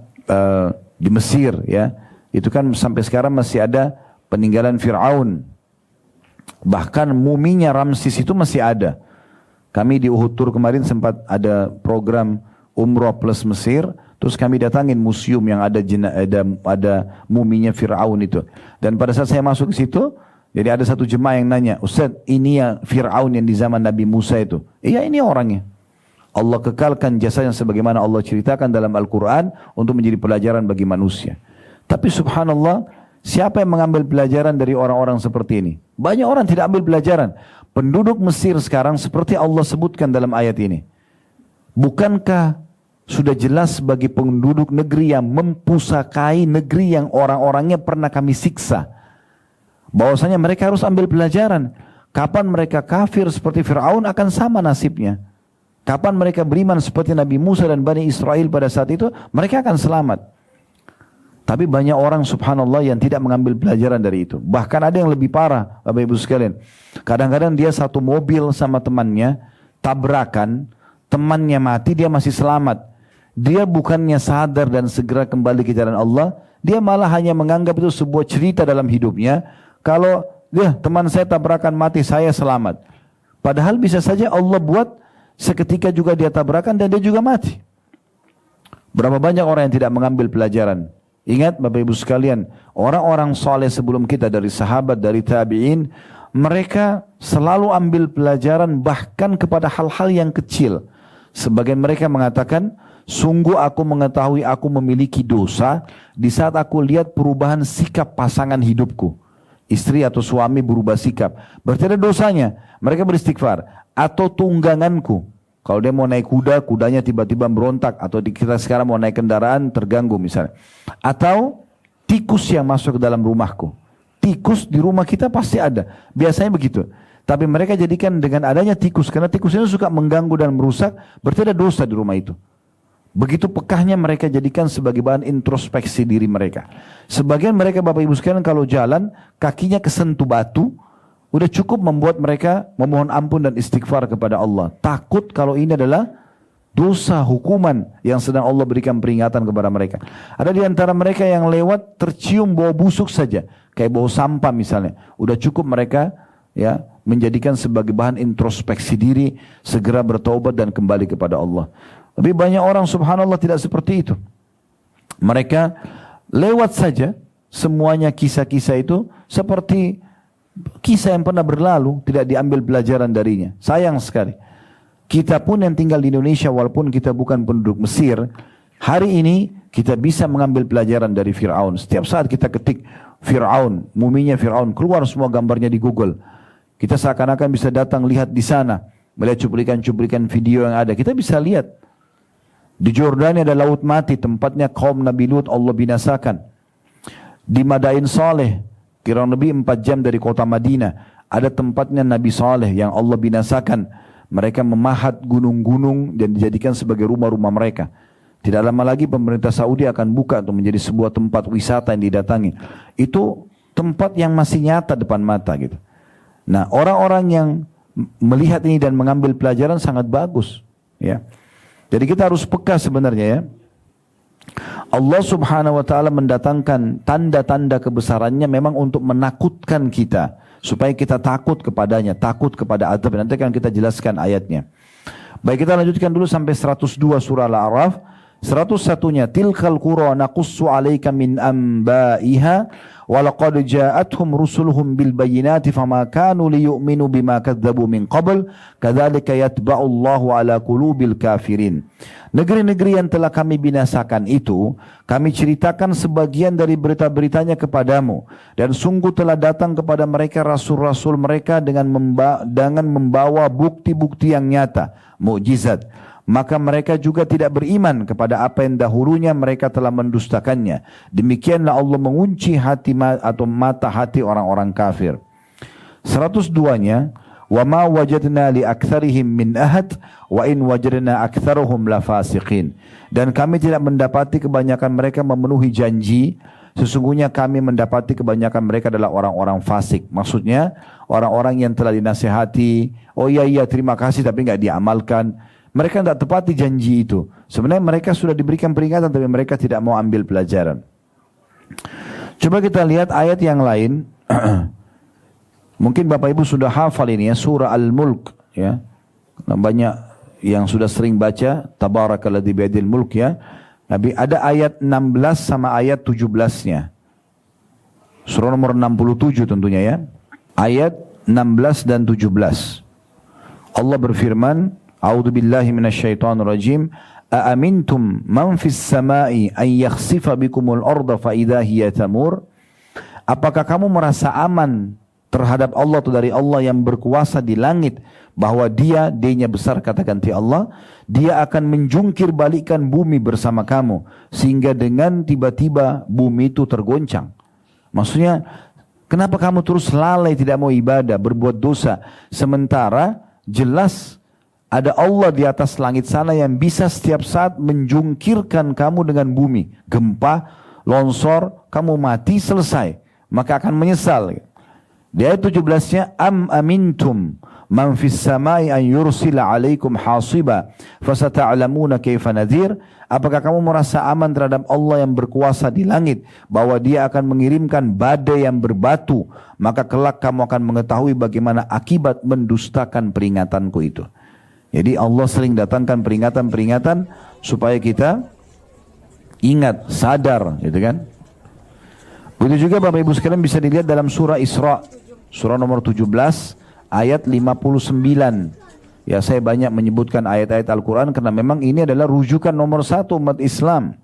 di Mesir, ya, itu kan sampai sekarang masih ada peninggalan Fir'aun. Bahkan muminya Ramses itu masih ada. Kami di Uhud Tour kemarin sempat ada program Umroh plus Mesir, terus kami datangin museum yang ada muminya Fir'aun itu. Dan pada saat saya masuk ke situ, jadi ada satu jemaah yang nanya, Ustaz, ini ya Fir'aun yang di zaman Nabi Musa itu? Iya, ini orangnya. Allah kekalkan jasanya sebagaimana Allah ceritakan dalam Al-Quran untuk menjadi pelajaran bagi manusia. Tapi subhanallah, siapa yang mengambil pelajaran dari orang-orang seperti ini? Banyak orang tidak ambil pelajaran. Penduduk Mesir sekarang seperti Allah sebutkan dalam ayat ini. Bukankah sudah jelas bagi penduduk negeri yang mempusakai negeri yang orang-orangnya pernah kami siksa, bahwasanya mereka harus ambil pelajaran. Kapan mereka kafir seperti Fir'aun akan sama nasibnya. Kapan mereka beriman seperti Nabi Musa dan Bani Israel pada saat itu, mereka akan selamat. Tapi banyak orang subhanallah yang tidak mengambil pelajaran dari itu. Bahkan ada yang lebih parah, Bapak Ibu sekalian. Kadang-kadang dia satu mobil sama temannya, tabrakan, temannya mati, dia masih selamat. Dia bukannya sadar dan segera kembali ke jalan Allah, dia malah hanya menganggap itu sebuah cerita dalam hidupnya. Kalau teman saya tabrakan mati, saya selamat. Padahal bisa saja Allah buat seketika juga dia tabrakan dan dia juga mati. Berapa banyak orang yang tidak mengambil pelajaran. Ingat Bapak Ibu sekalian, orang-orang soleh sebelum kita dari sahabat, dari tabi'in, mereka selalu ambil pelajaran bahkan kepada hal-hal yang kecil. Sebagian mereka mengatakan, sungguh aku mengetahui aku memiliki dosa di saat aku lihat perubahan sikap pasangan hidupku. Istri atau suami berubah sikap. Berarti ada dosanya. Mereka beristighfar. Atau tungganganku. Kalau dia mau naik kuda, kudanya tiba-tiba berontak. Atau kita sekarang mau naik kendaraan, terganggu misalnya. Atau tikus yang masuk ke dalam rumahku. Tikus di rumah kita pasti ada. Biasanya begitu. Tapi mereka jadikan dengan adanya tikus. Karena tikus itu suka mengganggu dan merusak. Berarti ada dosa di rumah itu. Begitu pekahnya mereka jadikan sebagai bahan introspeksi diri mereka. Sebagian mereka Bapak Ibu sekalian kalau jalan, kakinya kesentuh batu. Udah cukup membuat mereka memohon ampun dan istighfar kepada Allah. Takut kalau ini adalah dosa hukuman yang sedang Allah berikan peringatan kepada mereka. Ada di antara mereka yang lewat tercium bau busuk saja. Kayak bau sampah misalnya. Udah cukup mereka ya menjadikan sebagai bahan introspeksi diri. Segera bertaubat dan kembali kepada Allah. Tapi banyak orang subhanallah tidak seperti itu. Mereka lewat saja semuanya kisah-kisah itu seperti kisah yang pernah berlalu, tidak diambil pelajaran darinya. Sayang sekali. Kita pun yang tinggal di Indonesia walaupun kita bukan penduduk Mesir, hari ini kita bisa mengambil pelajaran dari Fir'aun. Setiap saat kita ketik Fir'aun, muminya Fir'aun, keluar semua gambarnya di Google. Kita seakan-akan bisa datang lihat di sana, melihat cuplikan-cuplikan video yang ada. Kita bisa lihat. Di Jordania ada laut mati, tempatnya kaum Nabi Lut Allah binasakan. Di Madain Saleh, kurang lebih 4 jam dari kota Madinah, ada tempatnya Nabi Saleh yang Allah binasakan. Mereka memahat gunung-gunung dan dijadikan sebagai rumah-rumah mereka. Tidak lama lagi pemerintah Saudi akan buka untuk menjadi sebuah tempat wisata yang didatangi. Itu tempat yang masih nyata depan mata gitu. Nah, orang-orang yang melihat ini dan mengambil pelajaran sangat bagus, ya. Jadi kita harus peka sebenarnya ya. Allah subhanahu wa ta'ala mendatangkan tanda-tanda kebesarannya memang untuk menakutkan kita. Supaya kita takut kepadanya, takut kepada azab. Nanti akan kita jelaskan ayatnya. Baik, kita lanjutkan dulu sampai 102 surah Al-A'raf. 101-nya, tilkal qura naqussu 'alaika min anba'iha wa laqad ja'atuhum rusuluhum bil bayyinati fama kanu liyu'minu bima kadzdzabu min qabl kadzalika yatba'u Allahu 'ala qulubil kafirin. Negeri-negeri yang telah kami binasakan itu, kami ceritakan sebagian dari berita-beritanya kepadamu. Dan sungguh telah datang kepada mereka rasul-rasul mereka dengan membawa bukti-bukti yang nyata, mukjizat. Maka mereka juga tidak beriman kepada apa yang dahulunya mereka telah mendustakannya. Demikianlah Allah mengunci hati atau mata hati orang-orang kafir. 102-nya, وَمَا وَجَدْنَا لِأَكْثَرِهِمْ مِنْ أَهَدٍ وَإِنْ وَجَدْنَا أَكْثَرُهُمْ لَفَاسِقِينَ. Dan kami tidak mendapati kebanyakan mereka memenuhi janji. Sesungguhnya kami mendapati kebanyakan mereka adalah orang-orang fasik. Maksudnya orang-orang yang telah dinasihati, oh iya terima kasih tapi nggak diamalkan. Mereka tidak tepati janji itu. Sebenarnya mereka sudah diberikan peringatan tapi mereka tidak mau ambil pelajaran. Coba kita lihat ayat yang lain. Mungkin Bapak Ibu sudah hafal ini ya, surah Al-Mulk ya. Banyak yang sudah sering baca Tabarakalladzi biyadil mulk ya. Tapi ada ayat 16 sama ayat 17-nya. Surah nomor 67 tentunya ya. Ayat 16 dan 17. Allah berfirman, A'udzubillahi minasyaitonirrajim. Aamintum man fis sama'i an yakhsifa bikumul arda fa idza hiya tamur? Apakah kamu merasa aman terhadap Allah atau dari Allah yang berkuasa di langit, bahwa D-nya besar, kata ganti Allah, dia akan menjungkir balikan bumi bersama kamu sehingga dengan tiba-tiba bumi itu tergoncang. Maksudnya, kenapa kamu terus lalai tidak mau ibadah, berbuat dosa, sementara jelas ada Allah di atas langit sana yang bisa setiap saat menjungkirkan kamu dengan bumi, gempa, longsor, kamu mati, selesai, maka akan menyesal. Di ayat 17-nya, am amintum man fis samai an yursila alaikum hasiba fasata'lamuna kaifa nadhir? Apakah kamu merasa aman terhadap Allah yang berkuasa di langit, bahwa dia akan mengirimkan badai yang berbatu, maka kelak kamu akan mengetahui bagaimana akibat mendustakan peringatanku itu. Jadi Allah sering datangkan peringatan-peringatan supaya kita ingat, sadar, gitu kan? Begitu juga Bapak Ibu sekalian bisa dilihat dalam surah Isra, surah nomor 17, ayat 59. Ya, saya banyak menyebutkan ayat-ayat Al-Quran karena memang ini adalah rujukan nomor satu umat Islam.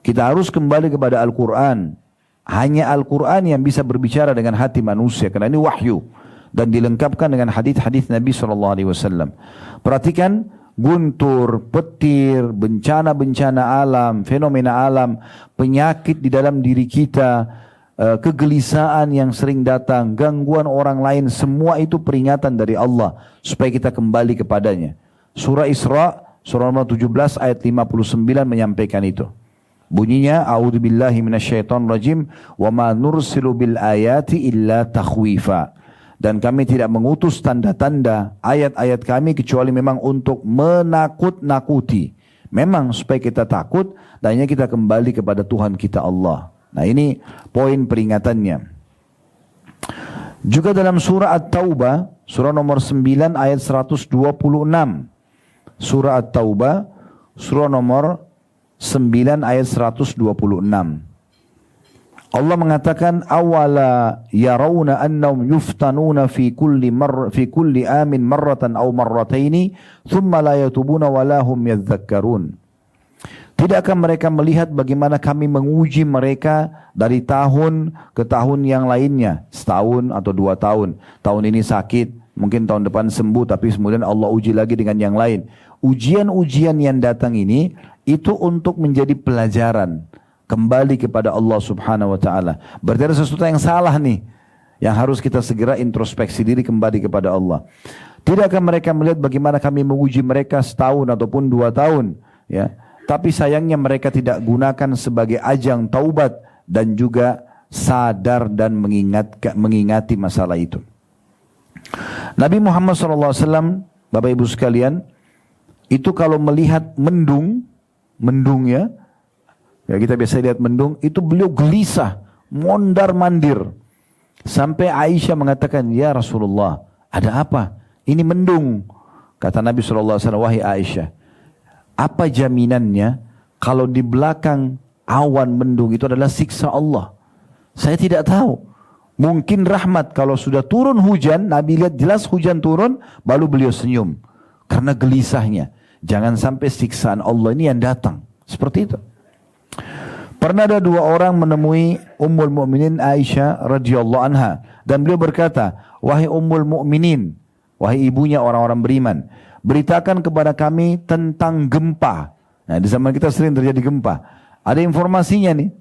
Kita harus kembali kepada Al-Quran. Hanya Al-Quran yang bisa berbicara dengan hati manusia, karena ini wahyu dan dilengkapkan dengan hadis-hadis Nabi SAW. Perhatikan, guntur, petir, bencana-bencana alam, fenomena alam, penyakit di dalam diri kita, kegelisahan yang sering datang, gangguan orang lain, semua itu peringatan dari Allah supaya kita kembali kepadanya. Surah Isra, surah nomor 17 ayat 59 menyampaikan itu. Bunyinya, A'udzubillahi minasyaitonirrajim, wa ma nursilu bil ayati illa takhwifa. Dan kami tidak mengutus tanda-tanda ayat-ayat kami kecuali memang untuk menakut-nakuti. Memang supaya kita takut dan hanya kita kembali kepada Tuhan kita Allah. Nah, ini poin peringatannya. Juga dalam surah At-Taubah, surah nomor 9 ayat 126. Surah At-Taubah, surah nomor 9 ayat 126. Allah mengatakan, awala yarawna annahum yuftanuna fi kulli amin marratan aw marrataini thumma la yatubuna wa la hum yadhakkarun. Tidakkah mereka melihat bagaimana kami menguji mereka dari tahun ke tahun yang lainnya, setahun atau 2 tahun. Tahun ini sakit, mungkin tahun depan sembuh, tapi kemudian Allah uji lagi dengan yang lain. Ujian-ujian yang datang ini itu untuk menjadi pelajaran. Kembali kepada Allah subhanahu wa ta'ala. Berarti ada sesuatu yang salah nih, yang harus kita segera introspeksi diri kembali kepada Allah. Tidakkah mereka melihat bagaimana kami menguji mereka setahun ataupun 2 tahun, ya? Tapi sayangnya mereka tidak gunakan sebagai ajang taubat dan juga sadar dan mengingati masalah itu. Nabi Muhammad SAW, Bapak Ibu sekalian, itu kalau melihat mendung ya, kita biasa lihat mendung, itu beliau gelisah, mondar-mandir. Sampai Aisyah mengatakan, ya Rasulullah, ada apa? Ini mendung. Kata Nabi SAW, wahai Aisyah, apa jaminannya kalau di belakang awan mendung itu adalah siksa Allah? Saya tidak tahu. Mungkin rahmat, kalau sudah turun hujan, Nabi lihat jelas hujan turun, baru beliau senyum. Karena gelisahnya. Jangan sampai siksaan Allah ini yang datang. Seperti itu. Pernah ada 2 orang menemui Ummul Mukminin Aisyah radhiyallahu anha, dan beliau berkata, wahai Ummul Mukminin, wahai ibunya orang-orang beriman, beritakan kepada kami tentang gempa. Nah, di zaman kita sering terjadi gempa. Ada informasinya nih.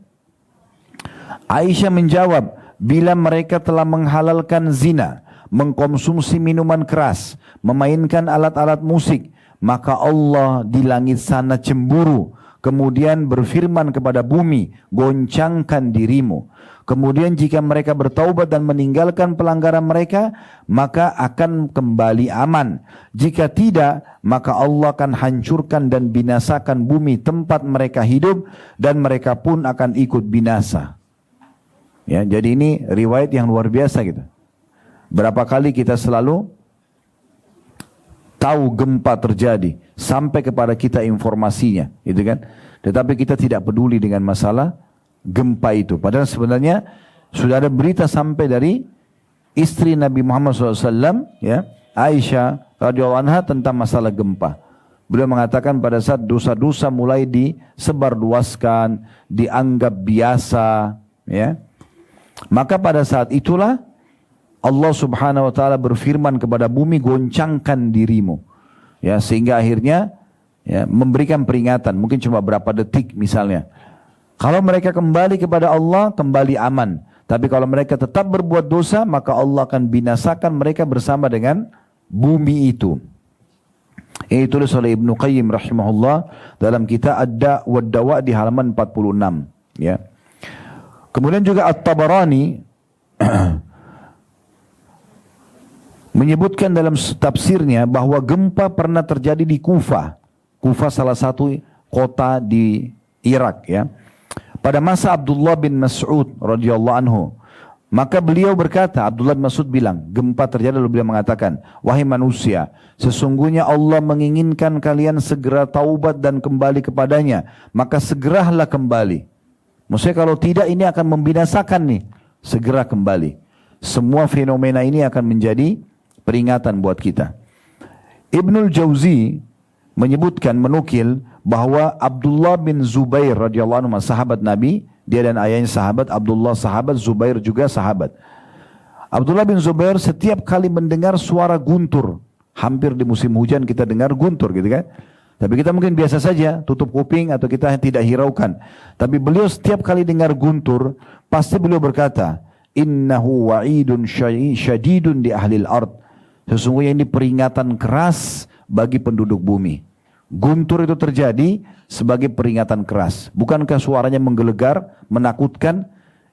Aisyah menjawab, bila mereka telah menghalalkan zina, mengkonsumsi minuman keras, memainkan alat-alat musik, maka Allah di langit sana cemburu. Kemudian berfirman kepada bumi, goncangkan dirimu. Kemudian jika mereka bertaubat dan meninggalkan pelanggaran mereka, maka akan kembali aman. Jika tidak, maka Allah akan hancurkan dan binasakan bumi tempat mereka hidup, dan mereka pun akan ikut binasa. Ya, jadi ini riwayat yang luar biasa gitu. Berapa kali kita selalu tahu gempa terjadi, sampai kepada kita informasinya, gitu kan? Tetapi kita tidak peduli dengan masalah gempa itu. Padahal sebenarnya sudah ada berita sampai dari istri Nabi Muhammad SAW, ya, Aisyah radhiyallahu anha, tentang masalah gempa. Beliau mengatakan pada saat dosa-dosa mulai disebarluaskan, dianggap biasa, ya, maka pada saat itulah Allah Subhanahu wa taala berfirman kepada bumi, goncangkan dirimu. Ya, sehingga akhirnya ya, memberikan peringatan, mungkin cuma berapa detik misalnya. Kalau mereka kembali kepada Allah, kembali aman. Tapi kalau mereka tetap berbuat dosa, maka Allah akan binasakan mereka bersama dengan bumi itu. Ini ditulis oleh Ibnu Qayyim rahimahullah dalam kitab Ad-Da' wad Dawa' di halaman 46. Ya. Kemudian juga At-Tabarani menyebutkan dalam tafsirnya bahwa gempa pernah terjadi di Kufah. Kufah salah satu kota di Irak, ya. Pada masa Abdullah bin Mas'ud radhiyallahu anhu, maka beliau berkata, Abdullah bin Mas'ud bilang, gempa terjadi, lalu beliau mengatakan, wahai manusia, sesungguhnya Allah menginginkan kalian segera taubat dan kembali kepadanya, maka segeralah kembali. Maksudnya kalau tidak, ini akan membinasakan nih. Segera kembali. Semua fenomena ini akan menjadi peringatan buat kita. Ibnul Jauzi menyebutkan, menukil bahwa Abdullah bin Zubair radhiyallahu anhu, sahabat Nabi, dia dan ayahnya sahabat, Abdullah sahabat, Zubair juga sahabat. Abdullah bin Zubair setiap kali mendengar suara guntur, hampir di musim hujan kita dengar guntur gitu kan. Tapi kita mungkin biasa saja, tutup kuping atau kita tidak hiraukan. Tapi beliau setiap kali dengar guntur, pasti beliau berkata, innahu wa'idun syadidun di ahlil ard. Sesungguhnya ini peringatan keras bagi penduduk bumi. Guntur itu terjadi sebagai peringatan keras. Bukankah suaranya menggelegar, menakutkan?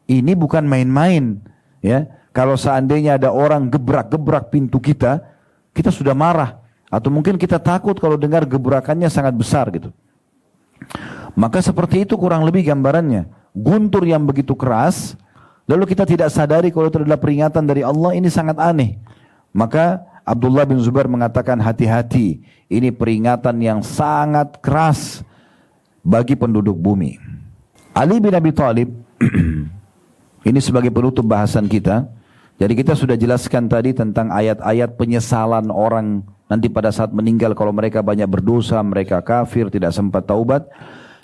Ini bukan main-main. Ya, kalau seandainya ada orang gebrak-gebrak pintu kita, kita sudah marah. Atau mungkin kita takut kalau dengar gebrakannya sangat besar gitu. Maka seperti itu kurang lebih gambarannya. Guntur yang begitu keras, lalu kita tidak sadari kalau itu adalah peringatan dari Allah, ini sangat aneh. Maka Abdullah bin Zubair mengatakan, hati-hati, ini peringatan yang sangat keras bagi penduduk bumi. Ali bin Abi Thalib, ini sebagai penutup bahasan kita. Jadi kita sudah jelaskan tadi tentang ayat-ayat penyesalan orang nanti pada saat meninggal kalau mereka banyak berdosa, mereka kafir, tidak sempat taubat.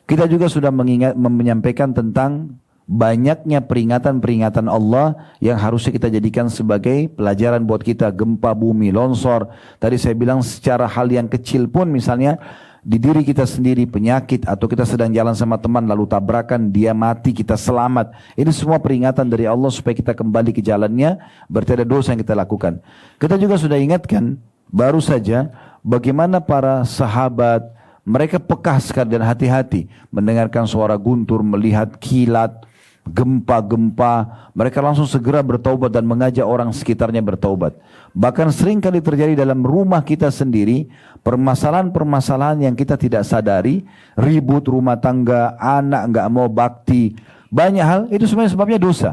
Kita juga sudah menyampaikan tentang banyaknya peringatan-peringatan Allah yang harusnya kita jadikan sebagai pelajaran buat kita. Gempa bumi, longsor. Tadi saya bilang secara hal yang kecil pun, misalnya di diri kita sendiri, penyakit, atau kita sedang jalan sama teman lalu tabrakan, dia mati, kita selamat. Ini semua peringatan dari Allah supaya kita kembali ke jalannya, berarti ada dosa yang kita lakukan. Kita juga sudah ingatkan baru saja bagaimana para sahabat, mereka peka sekali dan hati-hati mendengarkan suara guntur, melihat kilat, gempa-gempa, mereka langsung segera bertaubat dan mengajak orang sekitarnya bertaubat. Bahkan sering kali terjadi dalam rumah kita sendiri, permasalahan-permasalahan yang kita tidak sadari, ribut rumah tangga, anak nggak mau bakti, banyak hal, itu sebenarnya sebabnya dosa.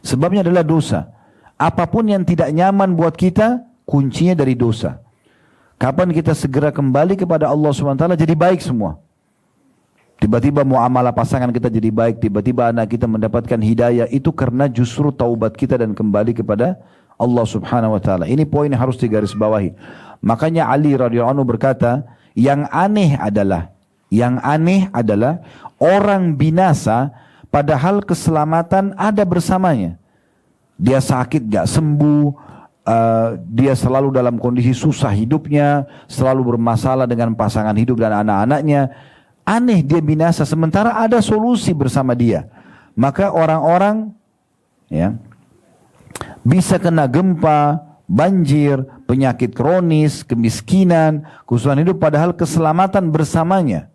Sebabnya adalah dosa. Apapun yang tidak nyaman buat kita, kuncinya dari dosa. Kapan kita segera kembali kepada Allah SWT, jadi baik semua. Tiba-tiba muamalah pasangan kita jadi baik, tiba-tiba anak kita mendapatkan hidayah, itu karena justru taubat kita dan kembali kepada Allah Subhanahu wa taala. Ini poin yang harus digarisbawahi. Makanya Ali radhiyallahu anhu berkata, yang aneh adalah orang binasa padahal keselamatan ada bersamanya. Dia sakit gak sembuh, dia selalu dalam kondisi susah hidupnya, selalu bermasalah dengan pasangan hidup dan anak-anaknya. Aneh dia binasa sementara ada solusi bersama dia. Maka orang-orang ya bisa kena gempa, banjir, penyakit kronis, kemiskinan, kesusahan hidup padahal keselamatan bersamanya.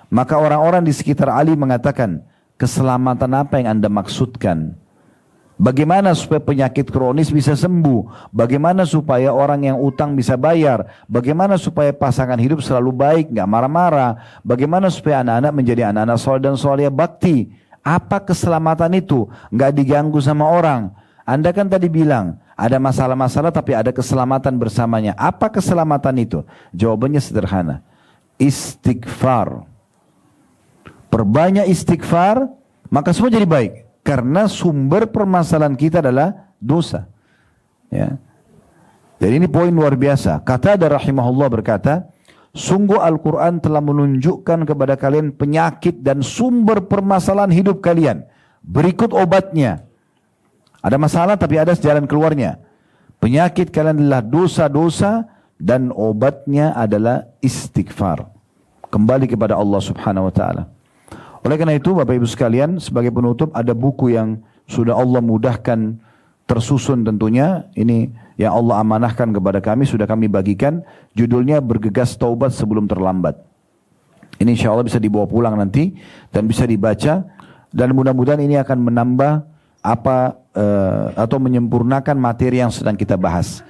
Maka orang-orang di sekitar Ali mengatakan, keselamatan apa yang Anda maksudkan? Bagaimana supaya penyakit kronis bisa sembuh? Bagaimana supaya orang yang utang bisa bayar? Bagaimana supaya pasangan hidup selalu baik, nggak marah-marah? Bagaimana supaya anak-anak menjadi anak-anak soleh dan soleh bakti? Apa keselamatan itu? Nggak diganggu sama orang. Anda kan tadi bilang, ada masalah-masalah tapi ada keselamatan bersamanya. Apa keselamatan itu? Jawabannya sederhana. Istighfar. Perbanyak istighfar, maka semua jadi baik. Karena sumber permasalahan kita adalah dosa. Ya. Jadi ini poin luar biasa. Qatadah rahimahullah berkata, sungguh Al-Quran telah menunjukkan kepada kalian penyakit dan sumber permasalahan hidup kalian. Berikut obatnya. Ada masalah tapi ada jalan keluarnya. Penyakit kalian adalah dosa-dosa dan obatnya adalah istighfar. Kembali kepada Allah subhanahu wa ta'ala. Oleh karena itu Bapak Ibu sekalian, sebagai penutup ada buku yang sudah Allah mudahkan tersusun tentunya. Ini yang Allah amanahkan kepada kami, sudah kami bagikan. Judulnya Bergegas Taubat Sebelum Terlambat. Ini insya Allah bisa dibawa pulang nanti dan bisa dibaca. Dan mudah-mudahan ini akan menambah atau menyempurnakan materi yang sedang kita bahas.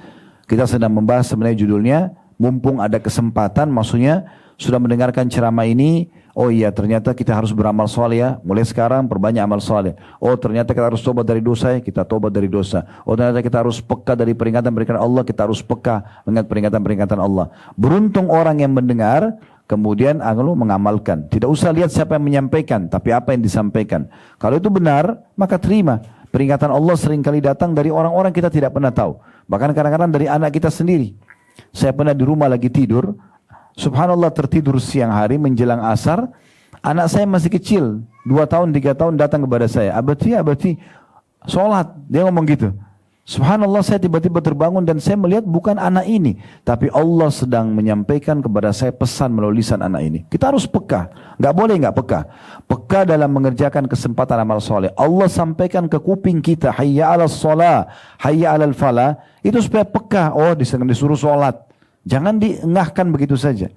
Kita sedang membahas sebenarnya judulnya, mumpung ada kesempatan, maksudnya sudah mendengarkan ceramah ini, oh iya ternyata kita harus beramal soleh ya, mulai sekarang perbanyak amal soleh. Oh ternyata kita harus tobat dari dosa ya, kita tobat dari dosa. Oh ternyata kita harus peka dari peringatan-peringatan Allah, kita harus peka dengan peringatan-peringatan Allah. Beruntung orang yang mendengar, kemudian mengamalkan. Tidak usah lihat siapa yang menyampaikan, tapi apa yang disampaikan. Kalau itu benar, maka terima. Peringatan Allah seringkali datang dari orang-orang kita tidak pernah tahu. Bahkan kadang-kadang dari anak kita sendiri. Saya pernah di rumah lagi tidur, subhanallah tertidur siang hari menjelang asar, anak saya masih kecil, 2 tahun, 3 tahun datang kepada saya, abati, sholat. Dia ngomong gitu. Subhanallah, saya tiba-tiba terbangun dan saya melihat bukan anak ini, tapi Allah sedang menyampaikan kepada saya pesan melalui lisan anak ini. Kita harus peka, nggak boleh nggak peka. Peka dalam mengerjakan kesempatan amal soleh. Allah sampaikan ke kuping kita, hayya ala sholah, hayya ala falah, itu supaya peka. Oh, disuruh sholat. Jangan diengahkan begitu saja.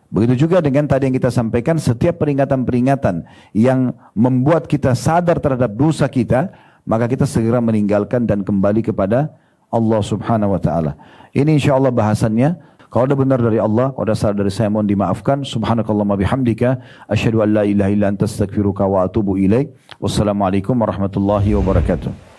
Begitu juga dengan tadi yang kita sampaikan, setiap peringatan-peringatan yang membuat kita sadar terhadap dosa kita, maka kita segera meninggalkan dan kembali kepada Allah subhanahu wa ta'ala. Ini insyaAllah bahasannya. Kalau ada benar dari Allah, kalau ada salah dari saya, mohon dimaafkan. Subhanakallahumma bihamdika, asyhadu an la ilaha illa anta astaghfiruka wa atubu ilaik. Wassalamualaikum warahmatullahi wabarakatuh.